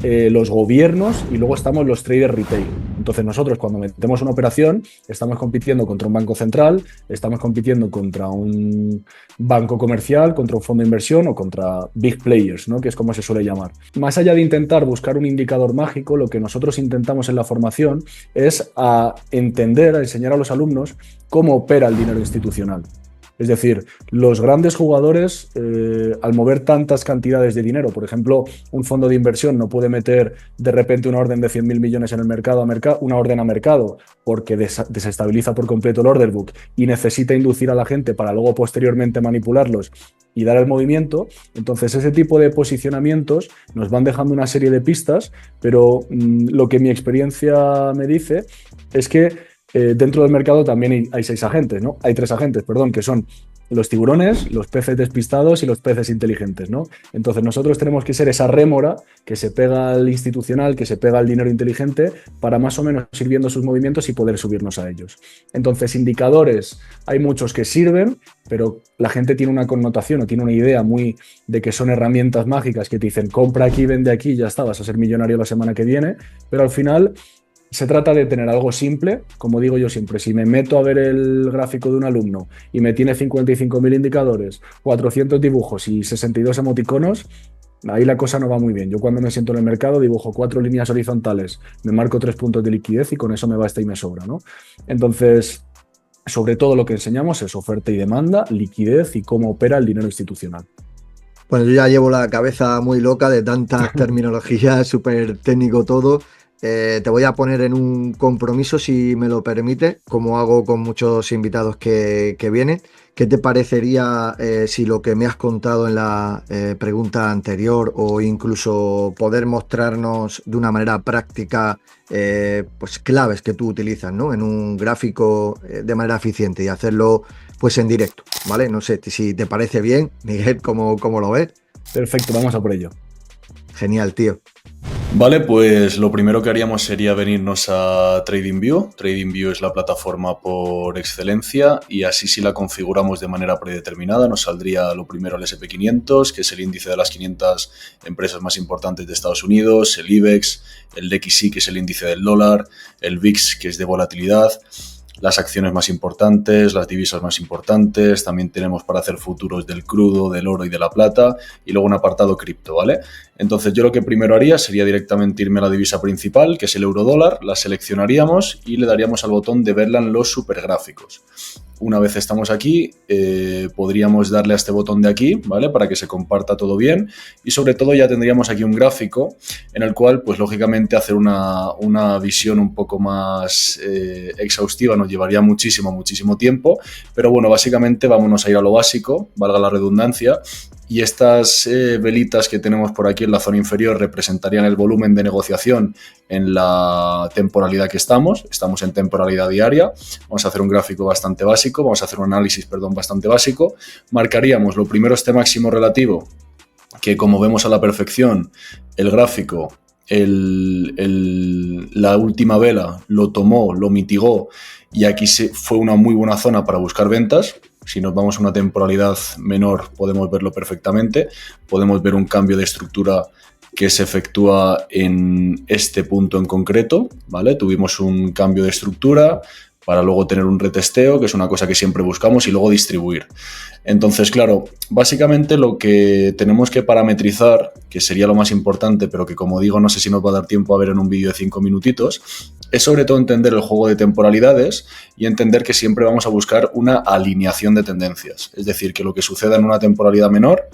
los gobiernos y luego estamos los traders retail. Entonces nosotros, cuando metemos una operación, estamos compitiendo contra un banco central, estamos compitiendo contra un banco comercial, contra un fondo de inversión o contra big players, ¿no? Que es como se suele llamar. Más allá de intentar buscar un indicador mágico, lo que nosotros intentamos en la formación es a enseñar a los alumnos cómo opera el dinero institucional. Es decir, los grandes jugadores, al mover tantas cantidades de dinero, por ejemplo, un fondo de inversión no puede meter de repente una orden de 100.000 millones en el mercado, una orden a mercado, porque desestabiliza por completo el order book y necesita inducir a la gente para luego posteriormente manipularlos y dar el movimiento. Entonces, ese tipo de posicionamientos nos van dejando una serie de pistas, pero lo que mi experiencia me dice es que dentro del mercado también hay 6 agentes, ¿no? Hay 3 agentes, perdón, que son los tiburones, los peces despistados y los peces inteligentes, ¿no? Entonces nosotros tenemos que ser esa rémora que se pega al institucional, que se pega al dinero inteligente, para más o menos ir viendo sus movimientos y poder subirnos a ellos. Entonces, indicadores, hay muchos que sirven, pero la gente tiene una connotación o tiene una idea muy de que son herramientas mágicas que te dicen compra aquí, vende aquí, ya está, vas a ser millonario la semana que viene, pero al final se trata de tener algo simple. Como digo yo siempre, si me meto a ver el gráfico de un alumno y me tiene 55.000 indicadores, 400 dibujos y 62 emoticonos, ahí la cosa no va muy bien. Yo, cuando me siento en el mercado, dibujo 4 líneas horizontales, me marco 3 puntos de liquidez y con eso me basta y me sobra, ¿no? Entonces, sobre todo lo que enseñamos es oferta y demanda, liquidez y cómo opera el dinero institucional. Bueno, yo ya llevo la cabeza muy loca de tantas terminologías, súper técnico todo. Te voy a poner en un compromiso, si me lo permite, como hago con muchos invitados que vienen. ¿Qué te parecería si lo que me has contado en la pregunta anterior, o incluso poder mostrarnos de una manera práctica pues claves que tú utilizas, ¿no? En un gráfico de manera eficiente y hacerlo pues en directo, ¿vale? No sé si te parece bien, Miguel, ¿cómo lo ves? Perfecto, vamos a por ello. Genial, tío. Vale, pues lo primero que haríamos sería venirnos a TradingView. TradingView es la plataforma por excelencia y así si la configuramos de manera predeterminada nos saldría lo primero el SP500, que es el índice de las 500 empresas más importantes de Estados Unidos, el IBEX, el DXY, que es el índice del dólar, el VIX, que es de volatilidad, las acciones más importantes, las divisas más importantes, también tenemos para hacer futuros del crudo, del oro y de la plata, y luego un apartado cripto, ¿vale? Entonces yo lo que primero haría sería directamente irme a la divisa principal, que es el euro-dólar, la seleccionaríamos y le daríamos al botón de verla en los supergráficos. Una vez estamos aquí, podríamos darle a este botón de aquí, ¿vale? Para que se comparta todo bien y sobre todo ya tendríamos aquí un gráfico en el cual, pues lógicamente hacer una visión un poco más exhaustiva nos llevaría muchísimo tiempo, pero bueno, básicamente vámonos a ir a lo básico, valga la redundancia, y estas velitas que tenemos por aquí en la zona inferior representarían el volumen de negociación en la temporalidad que estamos en temporalidad diaria. Vamos a hacer un gráfico bastante básico, vamos a hacer un análisis, bastante básico. Marcaríamos lo primero este máximo relativo, que como vemos a la perfección, el gráfico, la última vela lo tomó, lo mitigó y aquí fue una muy buena zona para buscar ventas. Si nos vamos a una temporalidad menor podemos verlo perfectamente, podemos ver un cambio de estructura que se efectúa en este punto en concreto, ¿vale? Tuvimos un cambio de estructura para luego tener un retesteo, que es una cosa que siempre buscamos, y luego distribuir. Entonces, claro, básicamente lo que tenemos que parametrizar, que sería lo más importante, pero que como digo, no sé si nos va a dar tiempo a ver en un vídeo de 5 minutitos, es sobre todo entender el juego de temporalidades y entender que siempre vamos a buscar una alineación de tendencias. Es decir, que lo que suceda en una temporalidad menor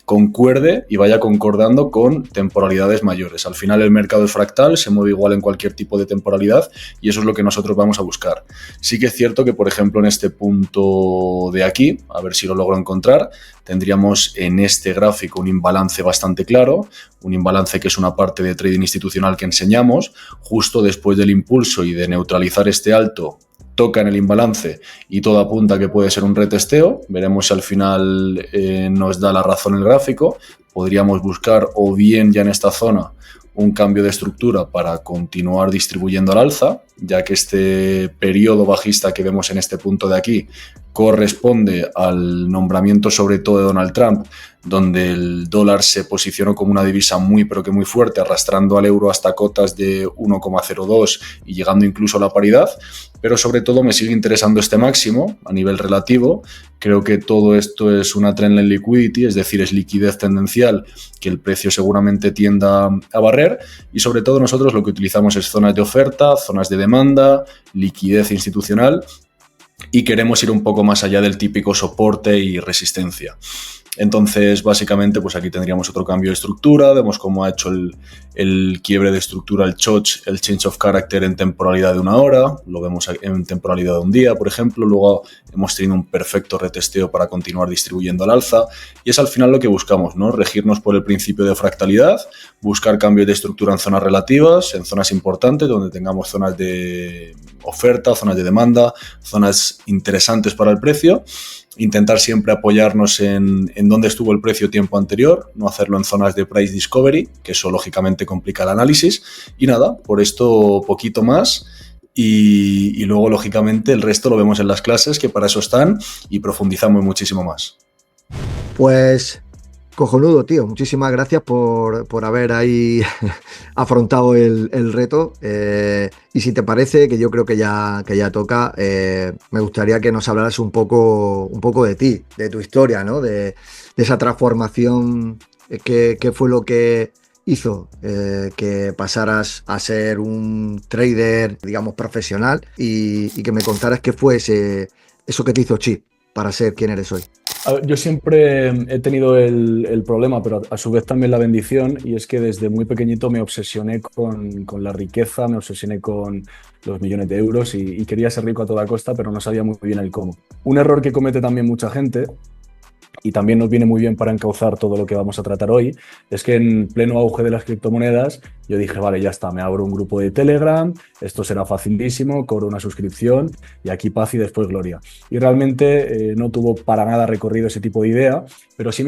concuerde y vaya concordando con temporalidades mayores. Al final el mercado es fractal, se mueve igual en cualquier tipo de temporalidad y eso es lo que nosotros vamos a buscar. Sí que es cierto que, por ejemplo, en este punto de aquí, a ver si lo logro encontrar, tendríamos en este gráfico un imbalance bastante claro, un imbalance que es una parte de trading institucional que enseñamos, justo después del impulso y de neutralizar este alto, toca en el imbalance y todo apunta a que puede ser un retesteo. Veremos si al final nos da la razón el gráfico. Podríamos buscar o bien ya en esta zona un cambio de estructura para continuar distribuyendo al alza, ya que este periodo bajista que vemos en este punto de aquí corresponde al nombramiento sobre todo de Donald Trump, donde el dólar se posicionó como una divisa muy pero que muy fuerte, arrastrando al euro hasta cotas de 1,02 y llegando incluso a la paridad. Pero sobre todo me sigue interesando este máximo a nivel relativo. Creo que todo esto es una trendline liquidity, es decir, es liquidez tendencial que el precio seguramente tienda a barrer, y sobre todo nosotros lo que utilizamos es zonas de oferta, zonas de demanda, liquidez institucional, y queremos ir un poco más allá del típico soporte y resistencia. Entonces, básicamente, pues aquí tendríamos otro cambio de estructura. Vemos cómo ha hecho el quiebre de estructura, el change of character en temporalidad de una hora. Lo vemos en temporalidad de un día, por ejemplo. Luego hemos tenido un perfecto retesteo para continuar distribuyendo al alza. Y es al final lo que buscamos, ¿no? Regirnos por el principio de fractalidad, buscar cambios de estructura en zonas relativas, en zonas importantes, donde tengamos zonas de oferta, zonas de demanda, zonas interesantes para el precio. Intentar siempre apoyarnos en dónde estuvo el precio tiempo anterior, no hacerlo en zonas de price discovery, que eso lógicamente complica el análisis. Y nada, por esto poquito más. Y luego, lógicamente, el resto lo vemos en las clases, que para eso están, y profundizamos muchísimo más. Pues cojonudo, tío. Muchísimas gracias por haber ahí afrontado el reto. Y si te parece, que yo creo que ya toca, me gustaría que nos hablaras un poco de ti, de tu historia, ¿no? De esa transformación, qué fue lo que hizo que pasaras a ser un trader, digamos, profesional, y que me contaras qué fue eso que te hizo chip para ser quien eres hoy. Yo siempre he tenido el problema, pero a su vez también la bendición, y es que desde muy pequeñito me obsesioné con la riqueza, me obsesioné con los millones de euros y quería ser rico a toda costa, pero no sabía muy bien el cómo. Un error que comete también mucha gente, y también nos viene muy bien para encauzar todo lo que vamos a tratar hoy, es que en pleno auge de las criptomonedas yo dije, vale, ya está, me abro un grupo de Telegram, esto será facilísimo, cobro una suscripción y aquí paz y después gloria. Y realmente no tuvo para nada recorrido ese tipo de idea, pero sí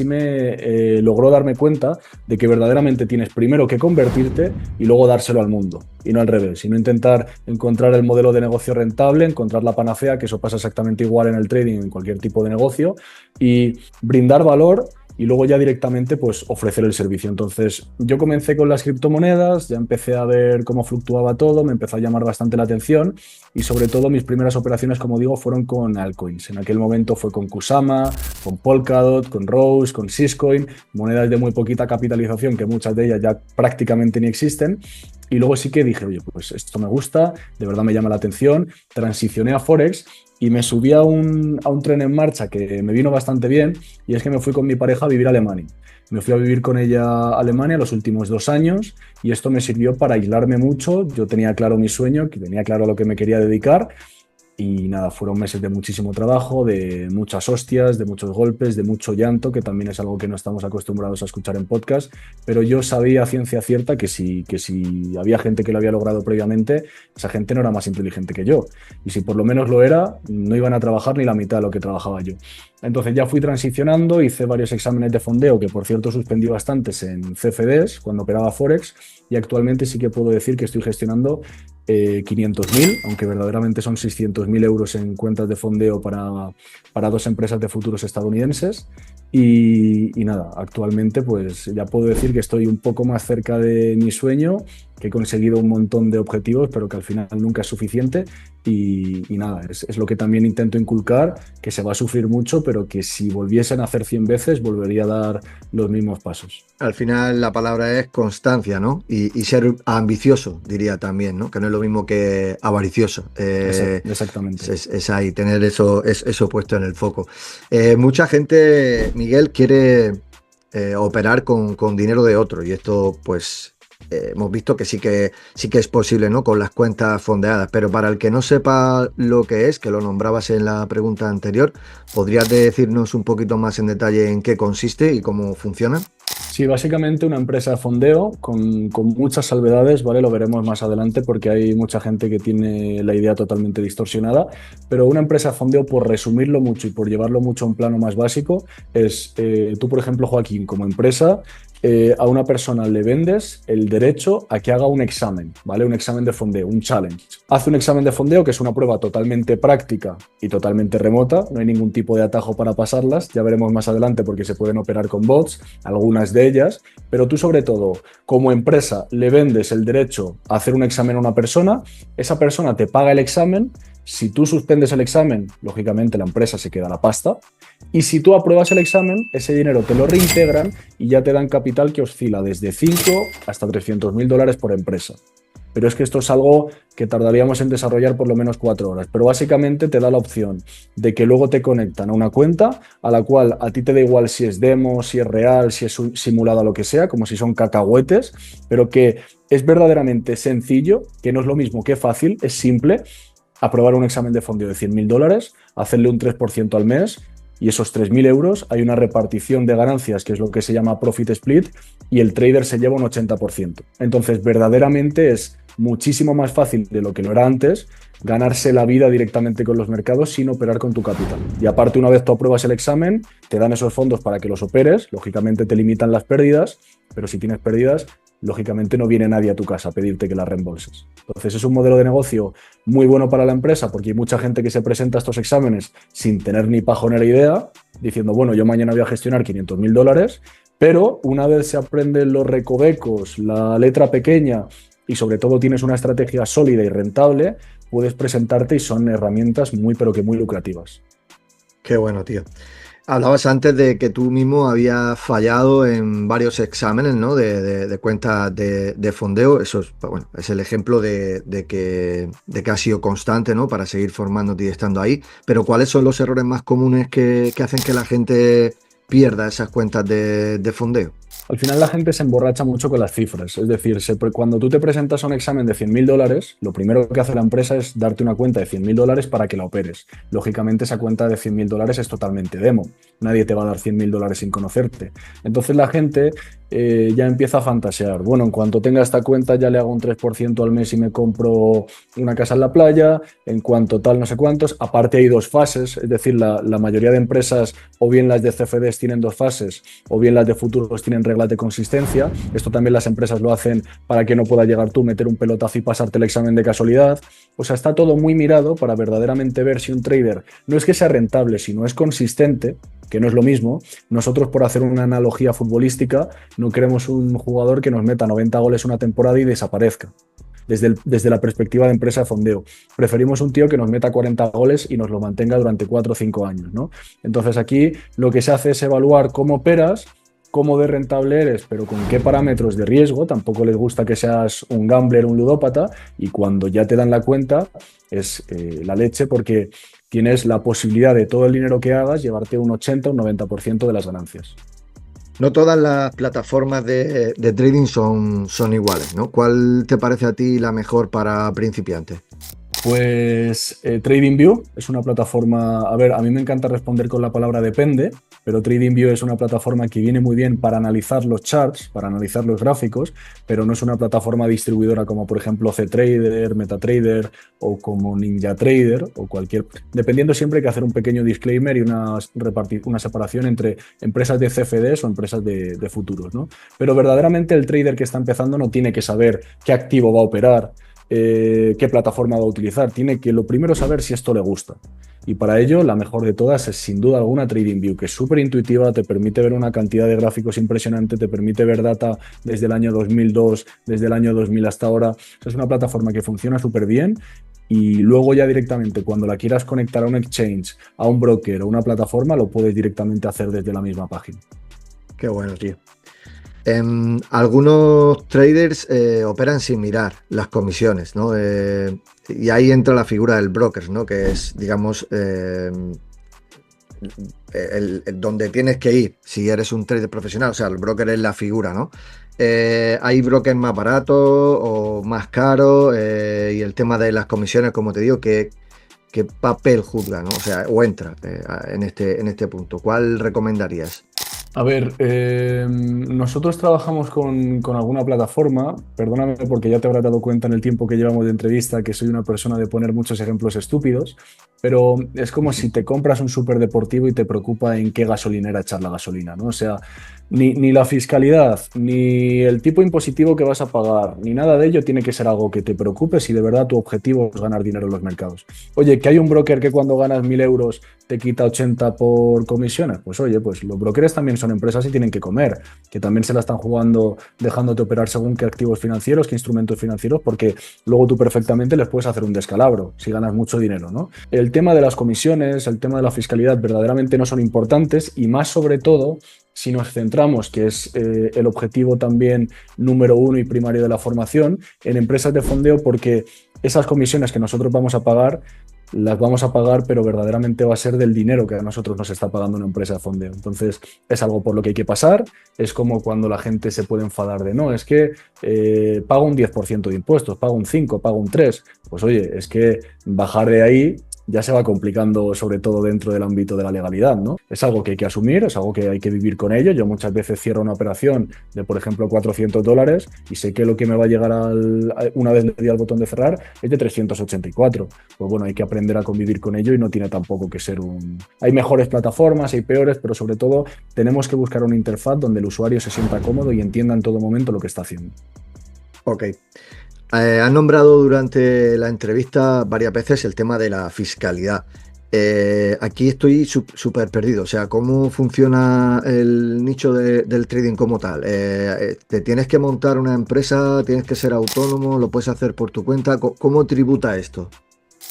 me logró darme cuenta de que verdaderamente tienes primero que convertirte y luego dárselo al mundo, y no al revés, sino intentar encontrar el modelo de negocio rentable, encontrar la panacea, que eso pasa exactamente igual en el trading, en cualquier tipo de negocio, y brindar valor y luego ya directamente pues ofrecer el servicio. Entonces yo comencé con las criptomonedas, ya empecé a ver cómo fluctuaba todo, me empezó a llamar bastante la atención y sobre todo mis primeras operaciones, como digo, fueron con altcoins. En aquel momento fue con Kusama, con Polkadot, con Rose, con Syscoin, monedas de muy poquita capitalización que muchas de ellas ya prácticamente ni existen. Y luego sí que dije, oye, pues esto me gusta, de verdad me llama la atención, transicioné a Forex y me subí a un tren en marcha que me vino bastante bien, y es que me fui con mi pareja a vivir a Alemania. Me fui a vivir con ella a Alemania los últimos 2 años y esto me sirvió para aislarme mucho. Yo tenía claro mi sueño, que tenía claro a lo que me quería dedicar. Y nada, fueron meses de muchísimo trabajo, de muchas hostias, de muchos golpes, de mucho llanto, que también es algo que no estamos acostumbrados a escuchar en podcast, pero yo sabía a ciencia cierta que si había gente que lo había logrado previamente, esa gente no era más inteligente que yo. Y si por lo menos lo era, no iban a trabajar ni la mitad de lo que trabajaba yo. Entonces ya fui transicionando, hice varios exámenes de fondeo, que por cierto suspendí bastantes en CFDs cuando operaba Forex, y actualmente sí que puedo decir que estoy gestionando 500.000, aunque verdaderamente son 600.000 euros en cuentas de fondeo para 2 empresas de futuros estadounidenses. Y nada, actualmente pues ya puedo decir que estoy un poco más cerca de mi sueño, que he conseguido un montón de objetivos, pero que al final nunca es suficiente. Y nada, es lo que también intento inculcar, que se va a sufrir mucho, pero que si volviesen a hacer 100 veces, volvería a dar los mismos pasos. Al final la palabra es constancia, ¿no? Y ser ambicioso, diría también, ¿no? Que no es lo mismo que avaricioso. Exactamente. Es ahí, tener eso puesto en el foco. Mucha gente, Miguel, quiere operar con dinero de otro, y esto pues hemos visto que sí que es posible, ¿no? Con las cuentas fondeadas, pero para el que no sepa lo que es, que lo nombrabas en la pregunta anterior, ¿podrías decirnos un poquito más en detalle en qué consiste y cómo funciona? Sí, básicamente una empresa de fondeo con muchas salvedades, ¿vale? Lo veremos más adelante porque hay mucha gente que tiene la idea totalmente distorsionada, pero una empresa de fondeo, por resumirlo mucho y por llevarlo mucho a un plano más básico, es tú, por ejemplo, Joaquín, como empresa, a una persona le vendes el derecho a que haga un examen, ¿vale? Un examen de fondeo, un challenge. Hace un examen de fondeo que es una prueba totalmente práctica y totalmente remota, no hay ningún tipo de atajo para pasarlas, ya veremos más adelante porque se pueden operar con bots, algunas de ellas, pero tú sobre todo, como empresa, le vendes el derecho a hacer un examen a una persona, esa persona te paga el examen. Si tú suspendes el examen, lógicamente la empresa se queda la pasta, y si tú apruebas el examen, ese dinero te lo reintegran y ya te dan capital que oscila desde 5 hasta 300.000 dólares por empresa. Pero es que esto es algo que tardaríamos en desarrollar por lo menos 4 horas. Pero básicamente te da la opción de que luego te conectan a una cuenta a la cual a ti te da igual si es demo, si es real, si es simulada, lo que sea, como si son cacahuetes, pero que es verdaderamente sencillo, que no es lo mismo que fácil, es simple. Aprobar un examen de fondeo de 100.000 dólares, hacerle un 3% al mes, y esos 3.000 euros hay una repartición de ganancias, que es lo que se llama profit split, y el trader se lleva un 80%. Entonces, verdaderamente es muchísimo más fácil de lo que lo era antes ganarse la vida directamente con los mercados sin operar con tu capital. Y aparte, una vez tú apruebas el examen, te dan esos fondos para que los operes, lógicamente te limitan las pérdidas, pero si tienes pérdidas, lógicamente no viene nadie a tu casa a pedirte que las reembolses. Entonces es un modelo de negocio muy bueno para la empresa, porque hay mucha gente que se presenta a estos exámenes sin tener ni pajonera idea, diciendo, bueno, yo mañana voy a gestionar 500.000 dólares, pero una vez se aprenden los recovecos, la letra pequeña y sobre todo tienes una estrategia sólida y rentable, puedes presentarte y son herramientas muy, pero que muy lucrativas. Qué bueno, tío. Hablabas antes de que tú mismo habías fallado en varios exámenes, ¿no? de cuentas de fondeo. Eso es, bueno, es el ejemplo de que has sido constante, ¿no? Para seguir formándote y estando ahí. Pero ¿cuáles son los errores más comunes que hacen que la gente pierda esas cuentas de fondeo? Al final la gente se emborracha mucho con las cifras, es decir, cuando tú te presentas a un examen de 100.000 dólares, lo primero que hace la empresa es darte una cuenta de 100.000 dólares para que la operes. Lógicamente esa cuenta de 100.000 dólares es totalmente demo, nadie te va a dar 100.000 dólares sin conocerte. Entonces la gente ya empieza a fantasear. Bueno, en cuanto tenga esta cuenta ya le hago un 3% al mes y me compro una casa en la playa, en cuanto tal no sé cuántos. Aparte hay dos fases, es decir, la mayoría de empresas, o bien las de CFDs tienen dos fases, o bien las de futuros tienen reglas de consistencia. Esto también las empresas lo hacen para que no pueda llegar tú, meter un pelotazo y pasarte el examen de casualidad. O sea, está todo muy mirado para verdaderamente ver si un trader no es que sea rentable, sino es consistente, que no es lo mismo. Nosotros, por hacer una analogía futbolística, no queremos un jugador que nos meta 90 goles una temporada y desaparezca. Desde la perspectiva de empresa de fondeo. Preferimos un tío que nos meta 40 goles y nos lo mantenga durante 4 o 5 años, ¿no? Entonces aquí lo que se hace es evaluar cómo operas, cómo de rentable eres, pero con qué parámetros de riesgo. Tampoco les gusta que seas un gambler, un ludópata, y cuando ya te dan la cuenta es la leche, porque tienes la posibilidad de todo el dinero que hagas llevarte un 80 o un 90% de las ganancias. No todas las plataformas de trading son iguales, ¿no? ¿Cuál te parece a ti la mejor para principiantes? Pues TradingView es una plataforma, a ver, a mí me encanta responder con la palabra depende, pero TradingView es una plataforma que viene muy bien para analizar los charts, para analizar los gráficos, pero no es una plataforma distribuidora como por ejemplo Ctrader, MetaTrader o como NinjaTrader o cualquier, dependiendo siempre hay que hacer un pequeño disclaimer y una separación entre empresas de CFDs o empresas de futuros, ¿no? Pero verdaderamente el trader que está empezando no tiene que saber qué activo va a operar, qué plataforma va a utilizar. Tiene que lo primero saber si esto le gusta. Y para ello, la mejor de todas es sin duda alguna TradingView, que es súper intuitiva, te permite ver una cantidad de gráficos impresionante, te permite ver data desde el año 2002, desde el año 2000 hasta ahora. Es una plataforma que funciona súper bien. Y luego ya directamente, cuando la quieras conectar a un exchange, a un broker o una plataforma, lo puedes directamente hacer desde la misma página. Qué bueno, tío. Algunos traders operan sin mirar las comisiones, ¿no? Y ahí entra la figura del broker, ¿no? Que es, digamos, donde tienes que ir si eres un trader profesional. O sea, el broker es la figura, ¿no? Hay brokers más baratos o más caros, y el tema de las comisiones, como te digo, ¿qué papel juzga, ¿no? O sea, o entra en este punto. ¿Cuál recomendarías? A ver, nosotros trabajamos con alguna plataforma, perdóname porque ya te habrás dado cuenta en el tiempo que llevamos de entrevista que soy una persona de poner muchos ejemplos estúpidos, pero es como si te compras un superdeportivo y te preocupa en qué gasolinera echar la gasolina, ¿no? O sea, ni la fiscalidad, ni el tipo impositivo que vas a pagar, ni nada de ello tiene que ser algo que te preocupe si de verdad tu objetivo es ganar dinero en los mercados. Oye, que hay un broker que cuando ganas 1.000 euros te quita 80 por comisiones, pues oye, pues los brokers también son empresas y tienen que comer, que también se la están jugando dejándote operar según qué activos financieros, qué instrumentos financieros, porque luego tú perfectamente les puedes hacer un descalabro si ganas mucho dinero, ¿no? El tema de las comisiones, el tema de la fiscalidad verdaderamente no son importantes, y más sobre todo si nos centramos, que es el objetivo también número uno y primario de la formación, en empresas de fondeo, porque esas comisiones que nosotros vamos a pagar, las vamos a pagar, pero verdaderamente va a ser del dinero que a nosotros nos está pagando una empresa de fondeo. Entonces, es algo por lo que hay que pasar. Es como cuando la gente se puede enfadar de, no, es que pago un 10% de impuestos, pago un 5%, pago un 3%. Pues oye, es que bajar de ahí ya se va complicando, sobre todo dentro del ámbito de la legalidad, ¿no? Es algo que hay que asumir, es algo que hay que vivir con ello. Yo muchas veces cierro una operación de, por ejemplo, $400 y sé que lo que me va a llegar una vez le di al botón de cerrar es de 384. Pues bueno, hay que aprender a convivir con ello y no tiene tampoco que ser un... Hay mejores plataformas, hay peores, pero sobre todo tenemos que buscar una interfaz donde el usuario se sienta cómodo y entienda en todo momento lo que está haciendo. Ok. Has nombrado durante la entrevista varias veces el tema de la fiscalidad. Aquí estoy súper perdido. O sea, ¿cómo funciona el nicho del trading como tal? ¿Te tienes que montar una empresa? ¿Tienes que ser autónomo? ¿Lo puedes hacer por tu cuenta? ¿Cómo tributa esto?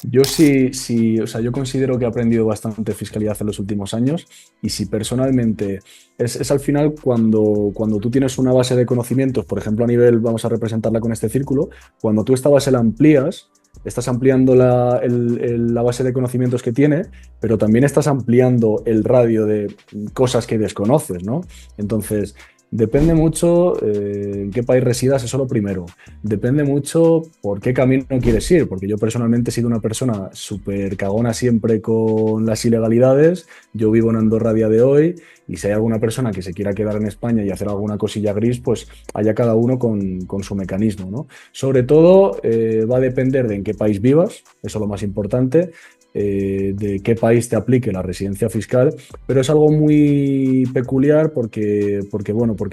Yo sí, o sea, yo considero que he aprendido bastante fiscalidad en los últimos años, y si personalmente es al final cuando tú tienes una base de conocimientos, por ejemplo a nivel, vamos a representarla con este círculo, cuando tú esta base la amplías, estás ampliando la base de conocimientos que tiene, pero también estás ampliando el radio de cosas que desconoces, ¿no? Entonces, Depende mucho en qué país residas, eso lo primero. Depende mucho por qué camino quieres ir, porque yo personalmente he sido una persona súper cagona siempre con las ilegalidades. Yo vivo en Andorra a día de hoy y si hay alguna persona que se quiera quedar en España y hacer alguna cosilla gris, pues haya cada uno con su mecanismo, ¿no? Sobre todo va a depender de en qué país vivas, eso es lo más importante. De qué país te aplique la residencia fiscal, pero es algo muy peculiar porque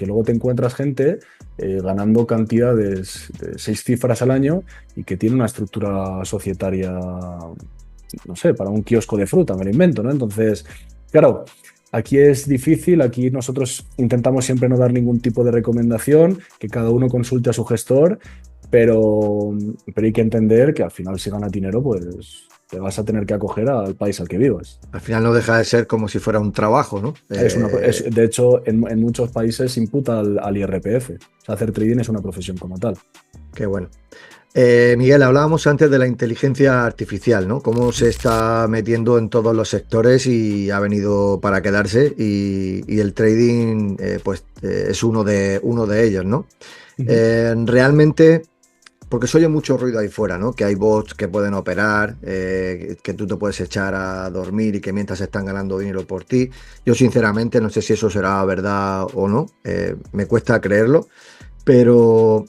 luego te encuentras gente ganando cantidades de 6 cifras al año y que tiene una estructura societaria, no sé, para un kiosco de fruta, me lo invento, ¿no? Entonces, claro, aquí es difícil, aquí nosotros intentamos siempre no dar ningún tipo de recomendación, que cada uno consulte a su gestor, pero hay que entender que al final si ganas dinero, pues te vas a tener que acoger al país al que vivas. Al final no deja de ser como si fuera un trabajo, ¿no? De hecho, en muchos países imputa al IRPF. O sea, hacer trading es una profesión como tal. Qué bueno. Miguel, hablábamos antes de la inteligencia artificial, ¿no? Cómo se está metiendo en todos los sectores y ha venido para quedarse y el trading es uno de ellos, ¿no? Realmente, porque se oye mucho ruido ahí fuera, ¿no? Que hay bots que pueden operar, que tú te puedes echar a dormir y que mientras están ganando dinero por ti. Yo sinceramente no sé si eso será verdad o no, me cuesta creerlo, pero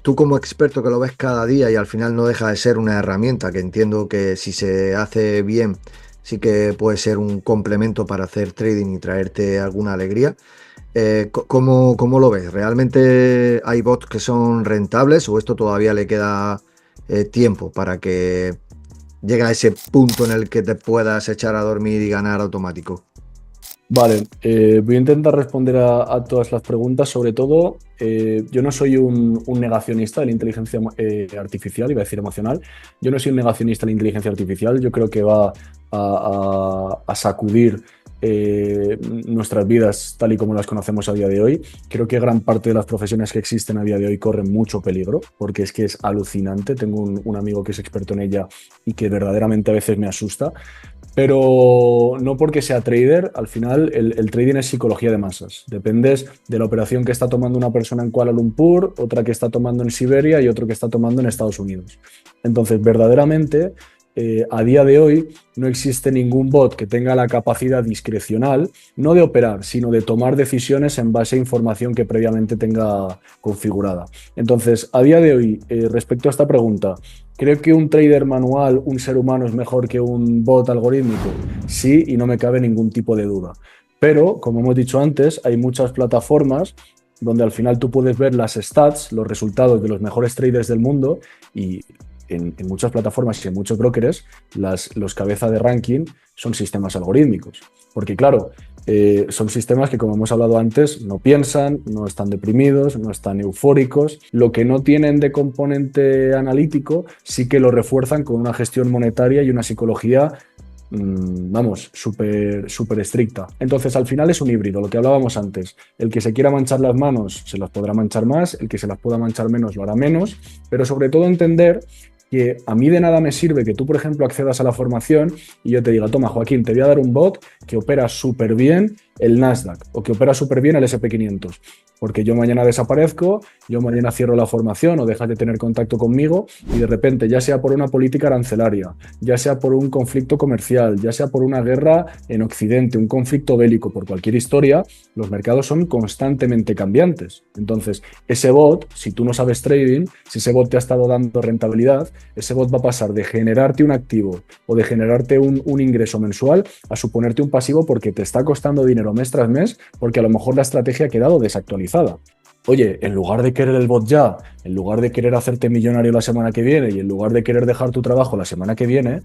tú como experto que lo ves cada día y al final no deja de ser una herramienta que entiendo que si se hace bien sí que puede ser un complemento para hacer trading y traerte alguna alegría. ¿Cómo lo ves? ¿Realmente hay bots que son rentables o esto todavía le queda tiempo para que llegue a ese punto en el que te puedas echar a dormir y ganar automático? Vale, voy a intentar responder a todas las preguntas. Sobre todo, yo no soy un negacionista de la inteligencia artificial, iba a decir emocional. Yo no soy un negacionista de la inteligencia artificial. Yo creo que va a sacudir nuestras vidas tal y como las conocemos a día de hoy. Creo que gran parte de las profesiones que existen a día de hoy corren mucho peligro, porque es que es alucinante. Tengo un amigo que es experto en ella y que verdaderamente a veces me asusta. Pero no porque sea trader, al final el trading es psicología de masas. Dependes de la operación que está tomando una persona en Kuala Lumpur, otra que está tomando en Siberia y otro que está tomando en Estados Unidos. Entonces, verdaderamente, a día de hoy no existe ningún bot que tenga la capacidad discrecional, no de operar, sino de tomar decisiones en base a información que previamente tenga configurada. Entonces, a día de hoy, respecto a esta pregunta, ¿creo que un trader manual, un ser humano, es mejor que un bot algorítmico? Sí, y no me cabe ningún tipo de duda. Pero, como hemos dicho antes, hay muchas plataformas donde al final tú puedes ver las stats, los resultados de los mejores traders del mundo y en muchas plataformas y en muchos brokers, los cabezas de ranking son sistemas algorítmicos. Porque claro, son sistemas que, como hemos hablado antes, no piensan, no están deprimidos, no están eufóricos. Lo que no tienen de componente analítico sí que lo refuerzan con una gestión monetaria y una psicología súper estricta. Entonces, al final es un híbrido, lo que hablábamos antes. El que se quiera manchar las manos se las podrá manchar más, el que se las pueda manchar menos lo hará menos, pero sobre todo entender que a mí de nada me sirve que tú, por ejemplo, accedas a la formación y yo te diga, toma, Joaquín, te voy a dar un bot que opera súper bien el Nasdaq o que opera súper bien el SP500. Porque yo mañana desaparezco, yo mañana cierro la formación o dejas de tener contacto conmigo y de repente, ya sea por una política arancelaria, ya sea por un conflicto comercial, ya sea por una guerra en Occidente, un conflicto bélico, por cualquier historia, los mercados son constantemente cambiantes. Entonces, ese bot, si tú no sabes trading, si ese bot te ha estado dando rentabilidad, ese bot va a pasar de generarte un activo o de generarte un ingreso mensual a suponerte un pasivo porque te está costando dinero mes tras mes, porque a lo mejor la estrategia ha quedado desactualizada. Oye, en lugar de querer el bot ya, en lugar de querer hacerte millonario la semana que viene y en lugar de querer dejar tu trabajo la semana que viene,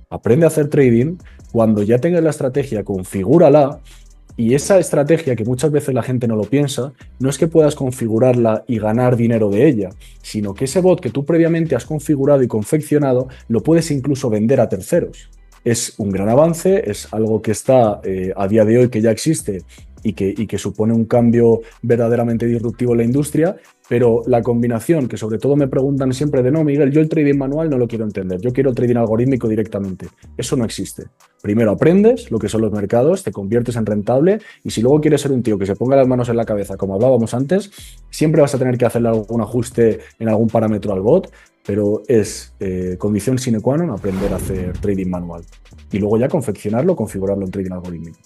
aprende a hacer trading. Cuando ya tengas la estrategia, configúrala. Y esa estrategia, que muchas veces la gente no lo piensa, no es que puedas configurarla y ganar dinero de ella, sino que ese bot que tú previamente has configurado y confeccionado, lo puedes incluso vender a terceros. Es un gran avance, es algo que está a día de hoy, que ya existe y que supone un cambio verdaderamente disruptivo en la industria, pero la combinación, que sobre todo me preguntan siempre de no, Miguel, yo el trading manual no lo quiero entender, yo quiero trading algorítmico directamente. Eso no existe. Primero aprendes lo que son los mercados, te conviertes en rentable y si luego quieres ser un tío que se ponga las manos en la cabeza, como hablábamos antes, siempre vas a tener que hacerle algún ajuste en algún parámetro al bot, pero es condición sine qua non aprender a hacer trading manual y luego ya confeccionarlo, configurarlo en trading algorítmico.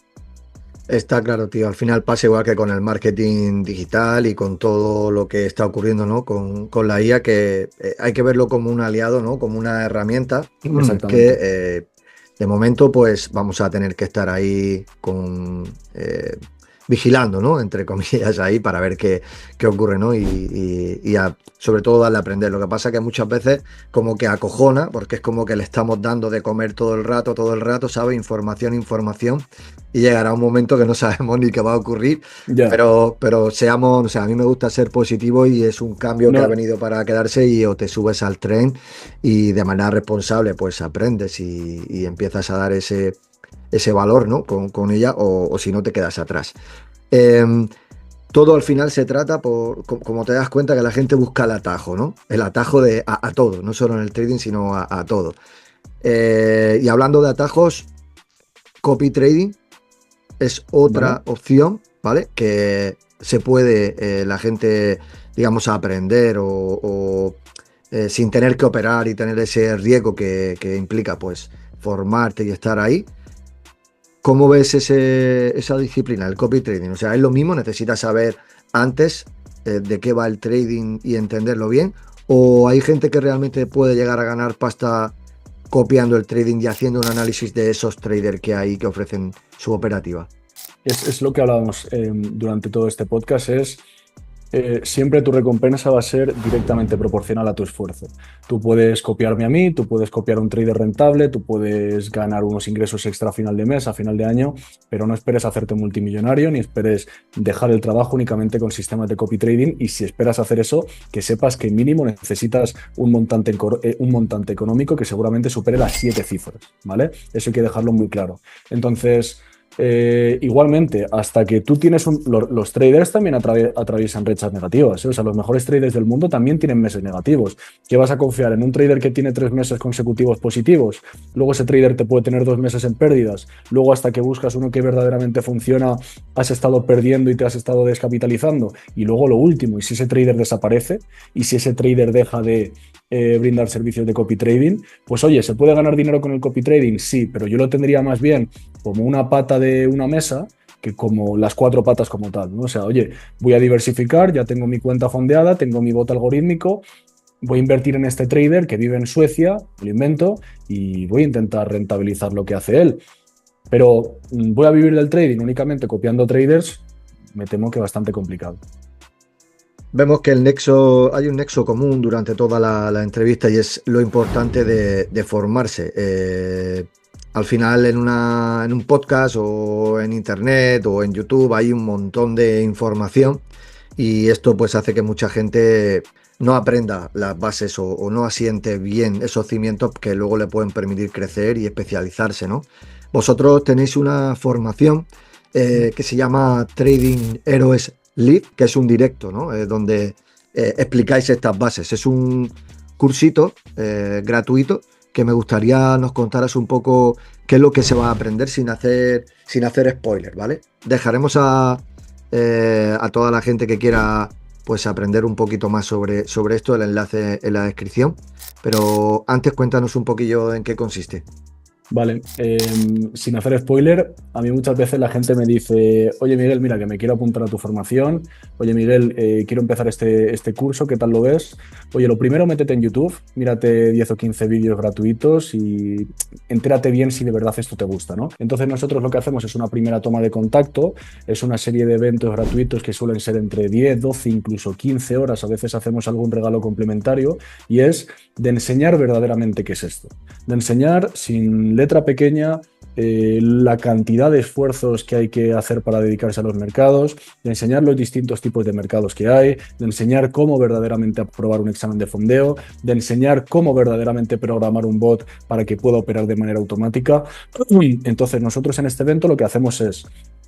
Está claro, tío. Al final pasa igual que con el marketing digital y con todo lo que está ocurriendo, ¿no? Con la IA, que hay que verlo como un aliado, ¿no? Como una herramienta que de momento pues vamos a tener que estar ahí vigilando, ¿no? Entre comillas ahí para ver qué ocurre, ¿no? Y sobre todo darle a aprender. Lo que pasa es que muchas veces como que acojona, porque es como que le estamos dando de comer todo el rato, ¿sabes? Información, y llegará un momento que no sabemos ni qué va a ocurrir, pero seamos, o sea, a mí me gusta ser positivo y es un cambio que ha venido para quedarse y o te subes al tren y de manera responsable pues aprendes y empiezas a dar ese valor, ¿no? con ella o si no te quedas atrás. Todo al final se trata, como te das cuenta, que la gente busca el atajo, ¿no? El atajo a todo, no solo en el trading, sino a todo. Y hablando de atajos, copy trading es otra opción, ¿vale? Que se puede la gente, digamos, aprender o sin tener que operar y tener ese riesgo que implica, pues, formarte y estar ahí. ¿Cómo ves esa disciplina, el copy trading? O sea, ¿es lo mismo? ¿Necesitas saber antes de qué va el trading y entenderlo bien? ¿O hay gente que realmente puede llegar a ganar pasta copiando el trading y haciendo un análisis de esos traders que hay que ofrecen su operativa? Es lo que hablábamos durante todo este podcast, siempre tu recompensa va a ser directamente proporcional a tu esfuerzo. Tú puedes copiarme a mí, tú puedes copiar a un trader rentable, tú puedes ganar unos ingresos extra a final de mes, a final de año, pero no esperes hacerte multimillonario ni esperes dejar el trabajo únicamente con sistemas de copy trading, y si esperas hacer eso, que sepas que mínimo necesitas un montante económico que seguramente supere las 7 cifras, ¿vale? Eso hay que dejarlo muy claro. Entonces, igualmente, hasta que tú tienes los traders también atraviesan rachas negativas, ¿eh? O sea, los mejores traders del mundo también tienen meses negativos. ¿Qué vas a confiar en un trader que tiene 3 meses consecutivos positivos? Luego ese trader te puede tener 2 meses en pérdidas. Luego, hasta que buscas uno que verdaderamente funciona, has estado perdiendo y te has estado descapitalizando. Y luego lo último, y si ese trader desaparece, y si ese trader deja de brindar servicios de copy trading, pues oye, ¿se puede ganar dinero con el copy trading? Sí, pero yo lo tendría más bien como una pata de una mesa que como las 4 patas como tal, ¿no? O sea, oye, voy a diversificar, ya tengo mi cuenta fondeada, tengo mi bot algorítmico, voy a invertir en este trader que vive en Suecia, lo invento, y voy a intentar rentabilizar lo que hace él. Pero voy a vivir del trading únicamente copiando traders, me temo que bastante complicado. Vemos que hay un nexo común durante toda la entrevista y es lo importante de formarse. Al final en un podcast o en internet o en YouTube hay un montón de información y esto pues hace que mucha gente no aprenda las bases o no asiente bien esos cimientos que luego le pueden permitir crecer y especializarse, ¿no? Vosotros tenéis una formación que se llama Trading Heroes Live, que es un directo, ¿no? Donde explicáis estas bases. Es un cursito gratuito que me gustaría nos contaras un poco qué es lo que se va a aprender sin hacer spoiler, ¿vale? Dejaremos a toda la gente que quiera pues aprender un poquito más sobre esto, el enlace en la descripción, pero antes cuéntanos un poquillo en qué consiste. Vale, sin hacer spoiler, a mí muchas veces la gente me dice: oye Miguel, mira que me quiero apuntar a tu formación, oye Miguel, quiero empezar este curso, ¿qué tal lo ves? Oye, lo primero, métete en YouTube, mírate 10 o 15 vídeos gratuitos y entérate bien si de verdad esto te gusta, ¿no? Entonces nosotros lo que hacemos es una primera toma de contacto, es una serie de eventos gratuitos que suelen ser entre 10, 12, incluso 15 horas, a veces hacemos algún regalo complementario, y es de enseñar verdaderamente qué es esto, de enseñar sin letra pequeña la cantidad de esfuerzos que hay que hacer para dedicarse a los mercados, de enseñar los distintos tipos de mercados que hay, de enseñar cómo verdaderamente aprobar un examen de fondeo, de enseñar cómo verdaderamente programar un bot para que pueda operar de manera automática. Entonces nosotros en este evento lo que hacemos es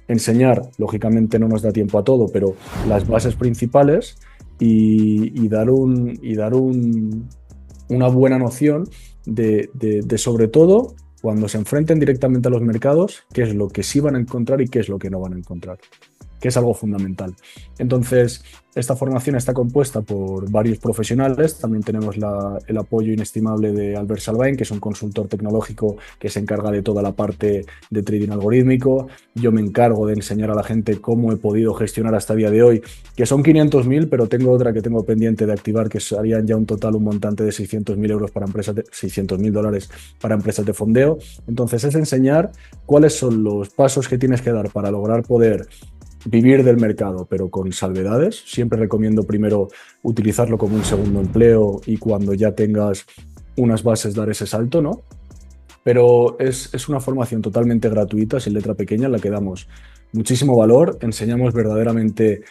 enseñar, lógicamente no nos da tiempo a todo, pero las bases principales y dar una buena noción de sobre todo cuando se enfrenten directamente a los mercados, qué es lo que sí van a encontrar y qué es lo que no van a encontrar, que es algo fundamental. Entonces, esta formación está compuesta por varios profesionales. También tenemos el apoyo inestimable de Albert Salvain, que es un consultor tecnológico que se encarga de toda la parte de trading algorítmico. Yo me encargo de enseñar a la gente cómo he podido gestionar hasta el día de hoy, que son 500.000, pero tengo otra que tengo pendiente de activar, que harían ya un total, un montante de 600.000 euros para empresas, $600.000 para empresas de fondeo. Entonces, es enseñar cuáles son los pasos que tienes que dar para lograr poder vivir del mercado, pero con salvedades. Siempre recomiendo primero utilizarlo como un segundo empleo y cuando ya tengas unas bases dar ese salto, ¿no? Pero es una formación totalmente gratuita, sin letra pequeña, en la que damos muchísimo valor, enseñamos verdaderamente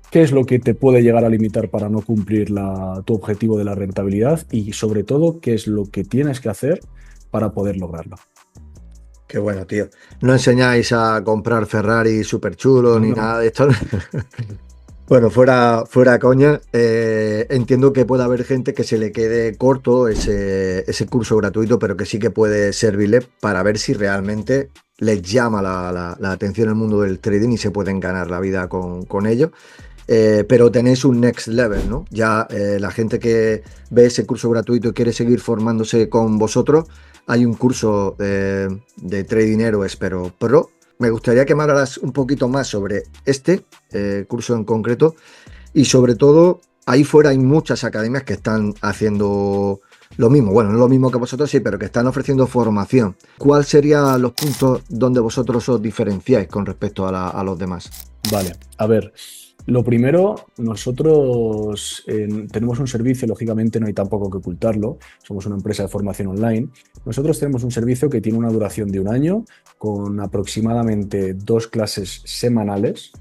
qué es lo que te puede llegar a limitar para no cumplir tu objetivo de la rentabilidad y sobre todo qué es lo que tienes que hacer para poder lograrlo. Qué bueno, tío. No enseñáis a comprar Ferrari súper chulo ni nada de esto. Bueno, fuera coña, entiendo que puede haber gente que se le quede corto ese curso gratuito, pero que sí que puede servirle para ver si realmente les llama la atención el mundo del trading y se pueden ganar la vida con ello. Pero tenéis un next level, ¿no? Ya la gente que ve ese curso gratuito y quiere seguir formándose con vosotros, hay un curso de Trading Heroes, pero Pro. Me gustaría que me hablaras un poquito más sobre este curso en concreto y sobre todo, ahí fuera hay muchas academias que están haciendo lo mismo. Bueno, no lo mismo que vosotros, sí, pero que están ofreciendo formación. ¿Cuáles serían los puntos donde vosotros os diferenciáis con respecto a los demás? Vale, a ver. Lo primero, nosotros tenemos un servicio, lógicamente no hay tampoco que ocultarlo, somos una empresa de formación online. Nosotros tenemos un servicio que tiene una duración de 1 año con aproximadamente 2 clases semanales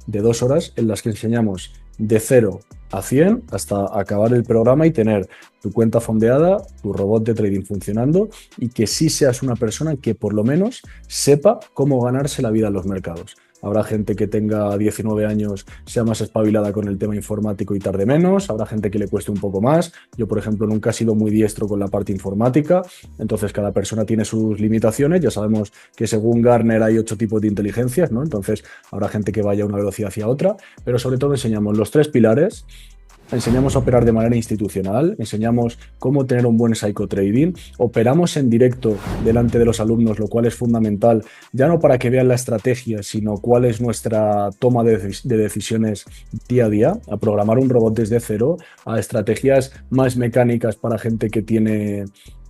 de 2 horas en las que enseñamos de 0 a 100 hasta acabar el programa y tener tu cuenta fondeada, tu robot de trading funcionando y que sí seas una persona que por lo menos sepa cómo ganarse la vida en los mercados. Habrá gente que tenga 19 años, sea más espabilada con el tema informático y tarde menos. Habrá gente que le cueste un poco más. Yo, por ejemplo, nunca he sido muy diestro con la parte informática. Entonces, cada persona tiene sus limitaciones. Ya sabemos que según Gartner hay 8 tipos de inteligencias, ¿no? Entonces, habrá gente que vaya a una velocidad hacia otra. Pero sobre todo enseñamos los 3 pilares. Enseñamos a operar de manera institucional, enseñamos cómo tener un buen psicotrading, operamos en directo delante de los alumnos, lo cual es fundamental, ya no para que vean la estrategia, sino cuál es nuestra toma de decisiones día a día, a programar un robot desde cero, a estrategias más mecánicas para gente que tiene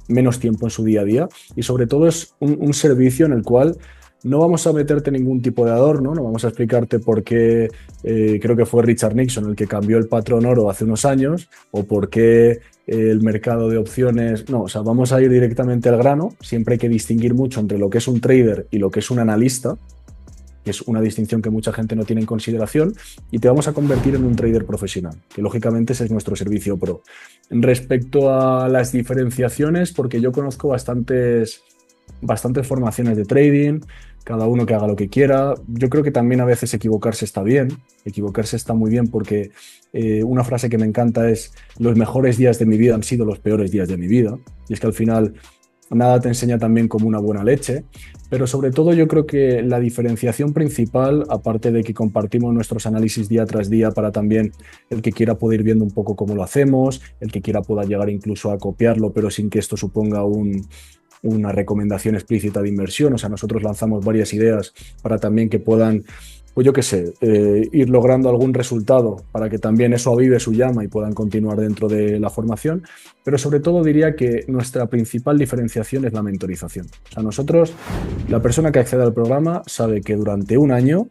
menos tiempo en su día a día y sobre todo es un servicio en el cual no vamos a meterte ningún tipo de adorno, no vamos a explicarte por qué creo que fue Richard Nixon el que cambió el patrón oro hace unos años o por qué el mercado de opciones. No, o sea, vamos a ir directamente al grano. Siempre hay que distinguir mucho entre lo que es un trader y lo que es un analista, que es una distinción que mucha gente no tiene en consideración, y te vamos a convertir en un trader profesional, que lógicamente ese es nuestro servicio pro. Respecto a las diferenciaciones, porque yo conozco bastantes formaciones de trading, cada uno que haga lo que quiera. Yo creo que también a veces equivocarse está bien, equivocarse está muy bien porque una frase que me encanta es: los mejores días de mi vida han sido los peores días de mi vida. Y es que al final nada te enseña tan bien como una buena leche, pero sobre todo yo creo que la diferenciación principal, aparte de que compartimos nuestros análisis día tras día para también el que quiera poder ir viendo un poco cómo lo hacemos, el que quiera pueda llegar incluso a copiarlo, pero sin que esto suponga una recomendación explícita de inversión. O sea, nosotros lanzamos varias ideas para también que puedan, pues yo qué sé, ir logrando algún resultado para que también eso avive su llama y puedan continuar dentro de la formación. Pero sobre todo diría que nuestra principal diferenciación es la mentorización. O sea, nosotros, la persona que accede al programa sabe que durante 1 año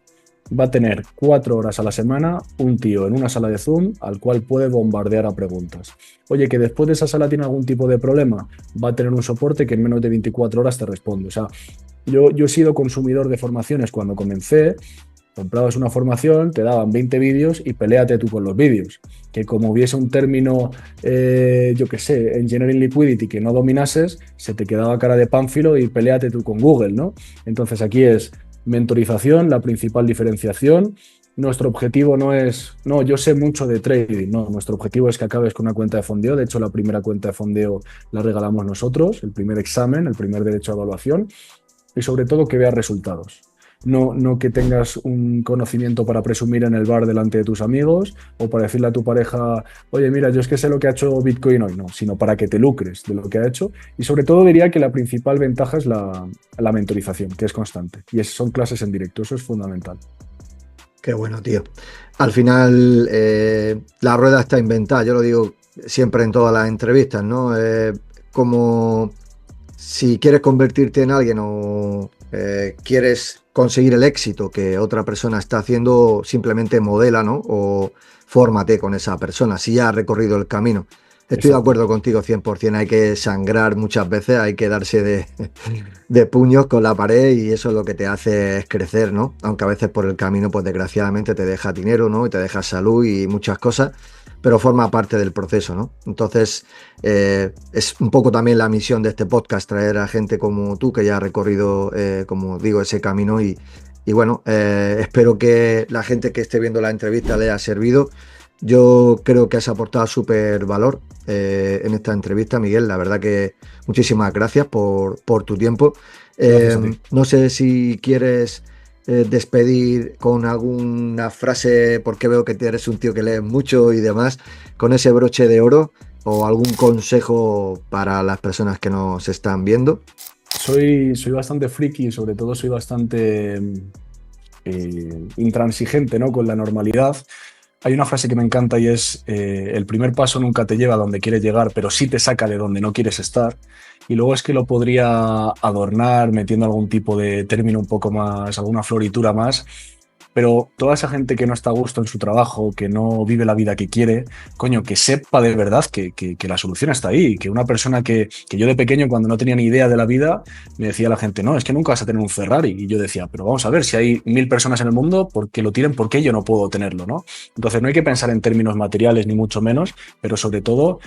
va a tener 4 horas a la semana un tío en una sala de Zoom al cual puede bombardear a preguntas. Oye, que después de esa sala tiene algún tipo de problema, va a tener un soporte que en menos de 24 horas te responde. O sea, yo he sido consumidor de formaciones cuando comencé Comprabas una formación, te daban 20 vídeos y peléate tú con los vídeos. Que como hubiese un término, yo qué sé, Engineering Liquidity que no dominases, se te quedaba cara de pánfilo y peléate tú con Google, ¿no? Entonces aquí es mentorización, la principal diferenciación. Nuestro objetivo no es, no, yo sé mucho de trading, no, nuestro objetivo es que acabes con una cuenta de fondeo. De hecho, la primera cuenta de fondeo la regalamos nosotros, el primer examen, el primer derecho a evaluación, y sobre todo que veas resultados. No que tengas un conocimiento para presumir en el bar delante de tus amigos o para decirle a tu pareja, oye, mira, yo es que sé lo que ha hecho Bitcoin hoy, no, sino para que te lucres de lo que ha hecho. Y sobre todo diría que la principal ventaja es la mentorización, que es constante. Y son clases en directo, eso es fundamental. Qué bueno, tío. Al final, la rueda está inventada, yo lo digo siempre en todas las entrevistas, ¿no? Como si quieres convertirte en alguien o quieres conseguir el éxito que otra persona está haciendo, simplemente modela, ¿no? O fórmate con esa persona, si ya ha recorrido el camino. Estoy de acuerdo contigo 100%, hay que sangrar muchas veces, hay que darse de puños con la pared y eso es lo que te hace es crecer, ¿no? Aunque a veces por el camino, pues desgraciadamente te deja dinero, ¿no? Y te deja salud y muchas cosas, pero forma parte del proceso, ¿no? Entonces, es un poco también la misión de este podcast, traer a gente como tú que ya ha recorrido, como digo, ese camino y bueno, espero que la gente que esté viendo la entrevista le haya servido. Yo creo que has aportado súper valor en esta entrevista, Miguel. La verdad que muchísimas gracias por tu tiempo. Gracias a ti. No sé si quieres despedir con alguna frase, porque veo que eres un tío que lees mucho y demás, con ese broche de oro o algún consejo para las personas que nos están viendo. Soy bastante friki y sobre todo soy bastante intransigente, ¿no? Con la normalidad. Hay una frase que me encanta y es el primer paso nunca te lleva a donde quieres llegar, pero sí te saca de donde no quieres estar. Y luego es que lo podría adornar metiendo algún tipo de término un poco más, alguna floritura más. Pero toda esa gente que no está a gusto en su trabajo, que no vive la vida que quiere, coño, que sepa de verdad que la solución está ahí. Que una persona que yo de pequeño, cuando no tenía ni idea de la vida, me decía la gente, no, es que nunca vas a tener un Ferrari. Y yo decía, pero vamos a ver, si hay 1000 personas en el mundo, ¿por qué lo tienen? ¿Por qué yo no puedo tenerlo? ¿No? Entonces no hay que pensar en términos materiales, ni mucho menos, pero sobre todo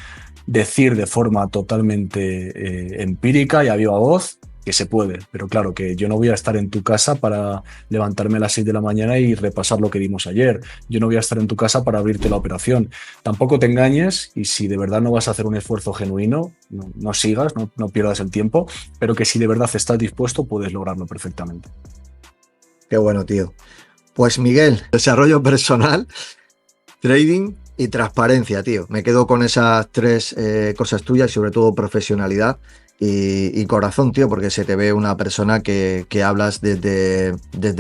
decir de forma totalmente empírica y a viva voz que se puede, pero claro, que yo no voy a estar en tu casa para levantarme a las 6 de la mañana y repasar lo que dimos ayer. Yo no voy a estar en tu casa para abrirte la operación. Tampoco te engañes y si de verdad no vas a hacer un esfuerzo genuino, no sigas, no pierdas el tiempo, pero que si de verdad estás dispuesto, puedes lograrlo perfectamente. Qué bueno, tío. Pues Miguel, desarrollo personal, trading y transparencia, tío. Me quedo con esas tres cosas tuyas y sobre todo profesionalidad. Y corazón, tío, porque se te ve una persona que hablas desde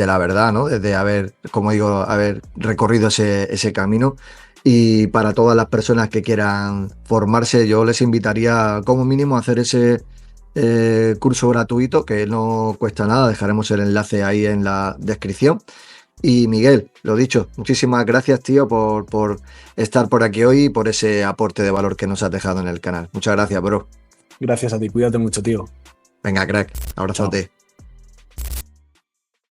la verdad, ¿no? Desde haber, como digo, haber recorrido ese camino. Y para todas las personas que quieran formarse, yo les invitaría como mínimo a hacer ese curso gratuito que no cuesta nada. Dejaremos el enlace ahí en la descripción. Y Miguel, lo dicho, muchísimas gracias, tío, por estar por aquí hoy y por ese aporte de valor que nos has dejado en el canal. Muchas gracias, bro. Gracias a ti, cuídate mucho, tío. Venga, crack, abrazote. Chao.